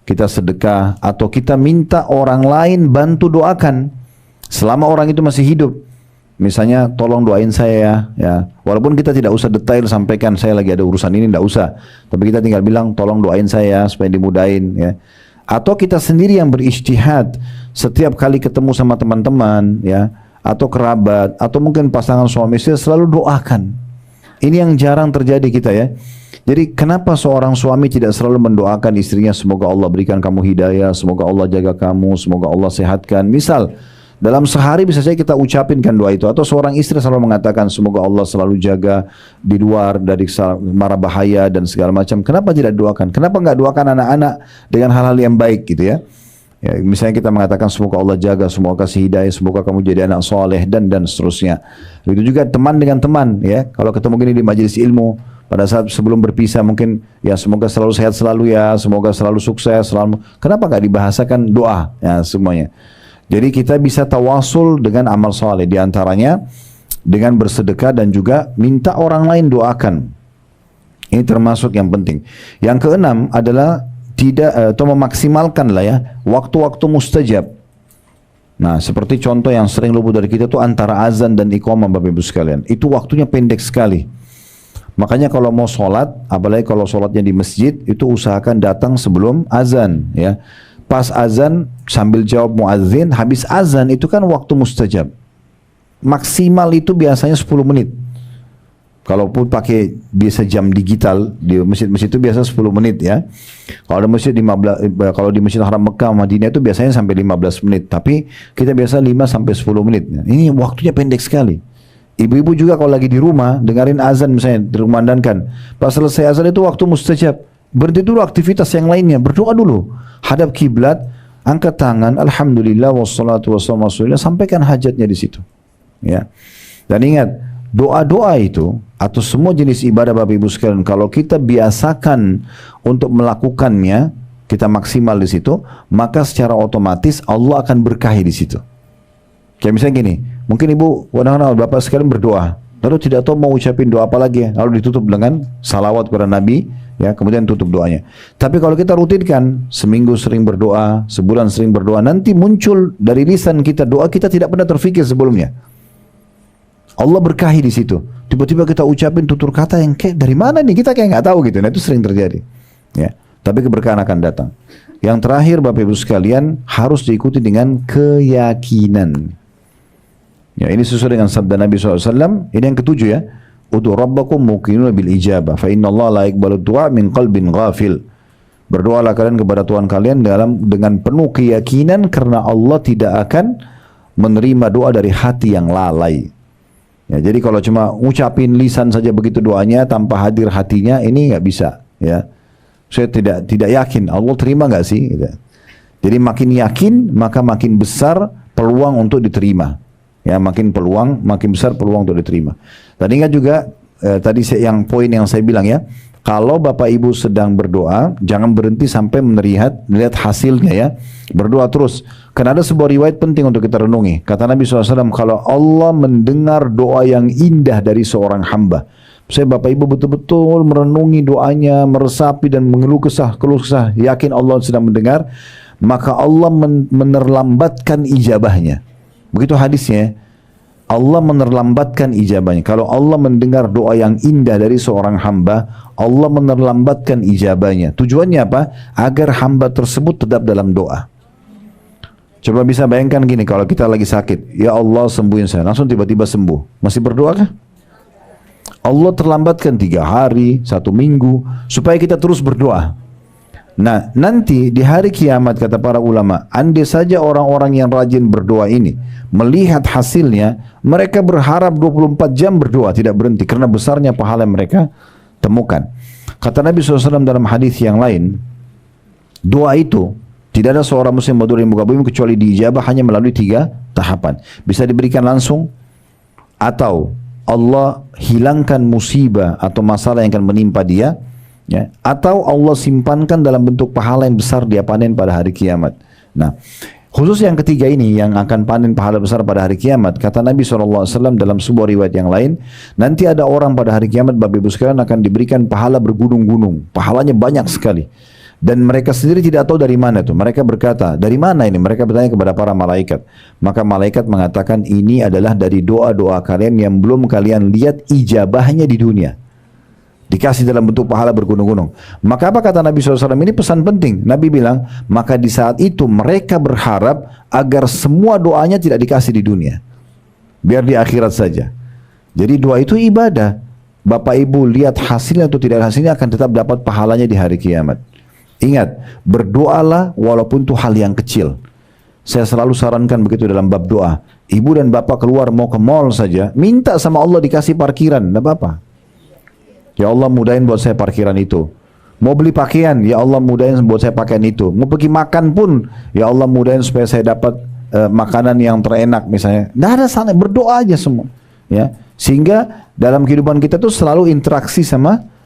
Kita sedekah atau kita minta orang lain bantu doakan selama orang itu masih hidup. Misalnya, tolong doain saya ya. Walaupun kita tidak usah detail sampaikan saya lagi ada urusan ini, tidak usah. Tapi kita tinggal bilang tolong doain saya supaya dimudahin ya. Atau kita sendiri yang berijtihad setiap kali ketemu sama teman-teman ya, atau kerabat, atau mungkin pasangan suami istri, selalu doakan. Ini yang jarang terjadi kita ya. Jadi kenapa seorang suami tidak selalu mendoakan istrinya, semoga Allah berikan kamu hidayah, semoga Allah jaga kamu, semoga Allah sehatkan. Misal dalam sehari bisa saja kita ucapinkan doa itu. Atau seorang istri selalu mengatakan semoga Allah selalu jaga di luar dari mara bahaya dan segala macam. Kenapa tidak doakan? Kenapa enggak doakan anak-anak dengan hal-hal yang baik gitu ya? Ya, misalnya kita mengatakan semoga Allah jaga, semoga kasih hidayah, semoga kamu jadi anak soleh dan seterusnya. Itu juga teman dengan teman ya. Kalau ketemu gini di majelis ilmu, pada saat sebelum berpisah mungkin ya semoga selalu sehat selalu ya, semoga selalu sukses selalu. Kenapa enggak dibahasakan doa ya semuanya? Jadi kita bisa tawasul dengan amal soleh, diantaranya dengan bersedekah dan juga minta orang lain doakan. Ini termasuk yang penting. Yang keenam adalah tidak atau memaksimalkan lah ya waktu-waktu mustajab. Nah, seperti contoh yang sering luput dari kita itu antara azan dan iqamah Bapak Ibu sekalian. Itu waktunya pendek sekali. Makanya kalau mau sholat, apalagi kalau sholatnya di masjid, itu usahakan datang sebelum azan ya. Pas azan sambil jawab muadzin, habis azan itu kan waktu mustajab. Maksimal itu biasanya 10 menit. Kalaupun pakai biasa jam digital di masjid-masjid itu biasa 10 menit ya. Kalau di masjid kalau di Masjid Haram Mekah Madinah itu biasanya sampai 15 menit, tapi kita biasa 5 sampai 10 menit. Ini waktunya pendek sekali. Ibu-ibu juga kalau lagi di rumah dengerin azan misalnya dirumandangkan. Pas selesai azan itu waktu mustajab. Berhenti dulu aktivitas yang lainnya, berdoa dulu. Hadap kiblat, angkat tangan, alhamdulillah wassalatu wassalamu ala Rasulillah, sampaikan hajatnya di situ. Ya. Dan ingat, doa-doa itu atau semua jenis ibadah Bapak Ibu sekalian, kalau kita biasakan untuk melakukannya, kita maksimal di situ, maka secara otomatis Allah akan berkahi di situ. Kayak misalnya gini, mungkin ibu, kadang-kadang bapak sekalian berdoa, lalu tidak tahu mau ucapin doa apa lagi, lalu ditutup dengan salawat kepada Nabi, ya, kemudian tutup doanya. Tapi kalau kita rutinkan, seminggu sering berdoa, sebulan sering berdoa, nanti muncul dari lisan kita doa kita tidak pernah terfikir sebelumnya. Allah berkahi di situ. Tiba-tiba kita ucapin tutur kata yang kayak dari mana nih, kita kayak nggak tahu gitu. Nah itu sering terjadi. Ya, tapi keberkahan akan datang. Yang terakhir Bapak Ibu sekalian, harus diikuti dengan keyakinan. Ya, ini sesuai dengan sabda Nabi SAW. Ini yang ketujuh ya. Udu rabbakum muqinuna bil ijabah fa inna Allah la yaqbalu du'a min qalbin ghafil. Berdoalah kalian kepada Tuhan kalian dengan penuh keyakinan karena Allah tidak akan menerima doa dari hati yang lalai. Ya, jadi kalau cuma ngucapin lisan saja begitu doanya tanpa hadir hatinya, ini nggak bisa. Ya, saya tidak yakin Allah terima nggak sih? Gitu. Jadi makin yakin maka makin besar peluang untuk diterima. Ya, makin besar peluang untuk diterima. Tadi ingat juga yang poin yang saya bilang ya, kalau Bapak Ibu sedang berdoa, jangan berhenti sampai melihat hasilnya ya. Berdoa terus. Karena ada sebuah riwayat penting untuk kita renungi. Kata Nabi SAW, kalau Allah mendengar doa yang indah dari seorang hamba, saya Bapak Ibu betul-betul merenungi doanya, meresapi dan keluh kesah, yakin Allah sedang mendengar, maka Allah menerlambatkan ijabahnya. Begitu hadisnya. Allah menerlambatkan ijabahnya. Kalau Allah mendengar doa yang indah dari seorang hamba, Allah menerlambatkan ijabahnya. Tujuannya apa? Agar hamba tersebut tetap dalam doa. Coba bisa bayangkan gini, kalau kita lagi sakit, ya Allah sembuhin saya, langsung tiba-tiba sembuh. Masih berdoa kah? Allah terlambatkan 3 hari, 1 minggu, supaya kita terus berdoa. Nah, nanti di hari kiamat kata para ulama, andai saja orang-orang yang rajin berdoa ini melihat hasilnya, mereka berharap 24 jam berdoa tidak berhenti karena besarnya pahala yang mereka temukan. Kata Nabi SAW dalam hadis yang lain, doa itu tidak ada seorang muslim berdoa di muka bumi kecuali diijabah hanya melalui 3 tahapan. Bisa diberikan langsung, atau Allah hilangkan musibah atau masalah yang akan menimpa dia, ya, atau Allah simpankan dalam bentuk pahala yang besar dia panen pada hari kiamat. Nah, khusus yang ketiga ini yang akan panen pahala besar pada hari kiamat, kata Nabi SAW dalam sebuah riwayat yang lain, nanti ada orang pada hari kiamat Bapak Ibu sekalian akan diberikan pahala bergunung-gunung, pahalanya banyak sekali, dan mereka sendiri tidak tahu dari mana itu. Mereka berkata, dari mana ini? Mereka bertanya kepada para malaikat. Maka malaikat mengatakan, ini adalah dari doa-doa kalian yang belum kalian lihat ijabahnya di dunia. Dikasih dalam bentuk pahala bergunung-gunung. Maka apa kata Nabi SAW? Ini pesan penting. Nabi bilang, maka di saat itu mereka berharap agar semua doanya tidak dikasih di dunia, biar di akhirat saja. Jadi doa itu ibadah. Bapak Ibu lihat hasilnya atau tidak hasilnya, akan tetap dapat pahalanya di hari kiamat. Ingat, berdoalah walaupun itu hal yang kecil. Saya selalu sarankan begitu dalam bab doa. Ibu dan bapak keluar mau ke mall saja, minta sama Allah dikasih parkiran, tidak apa-apa. Ya Allah mudahin buat saya parkiran itu. Mau beli pakaian, ya Allah mudahin buat saya pakaian itu. Mau pergi makan pun, ya Allah mudahin supaya saya dapat makanan yang terenak misalnya. Tidak ada sana, berdoa aja semua. Ya, sehingga dalam kehidupan kita tuh selalu interaksi sama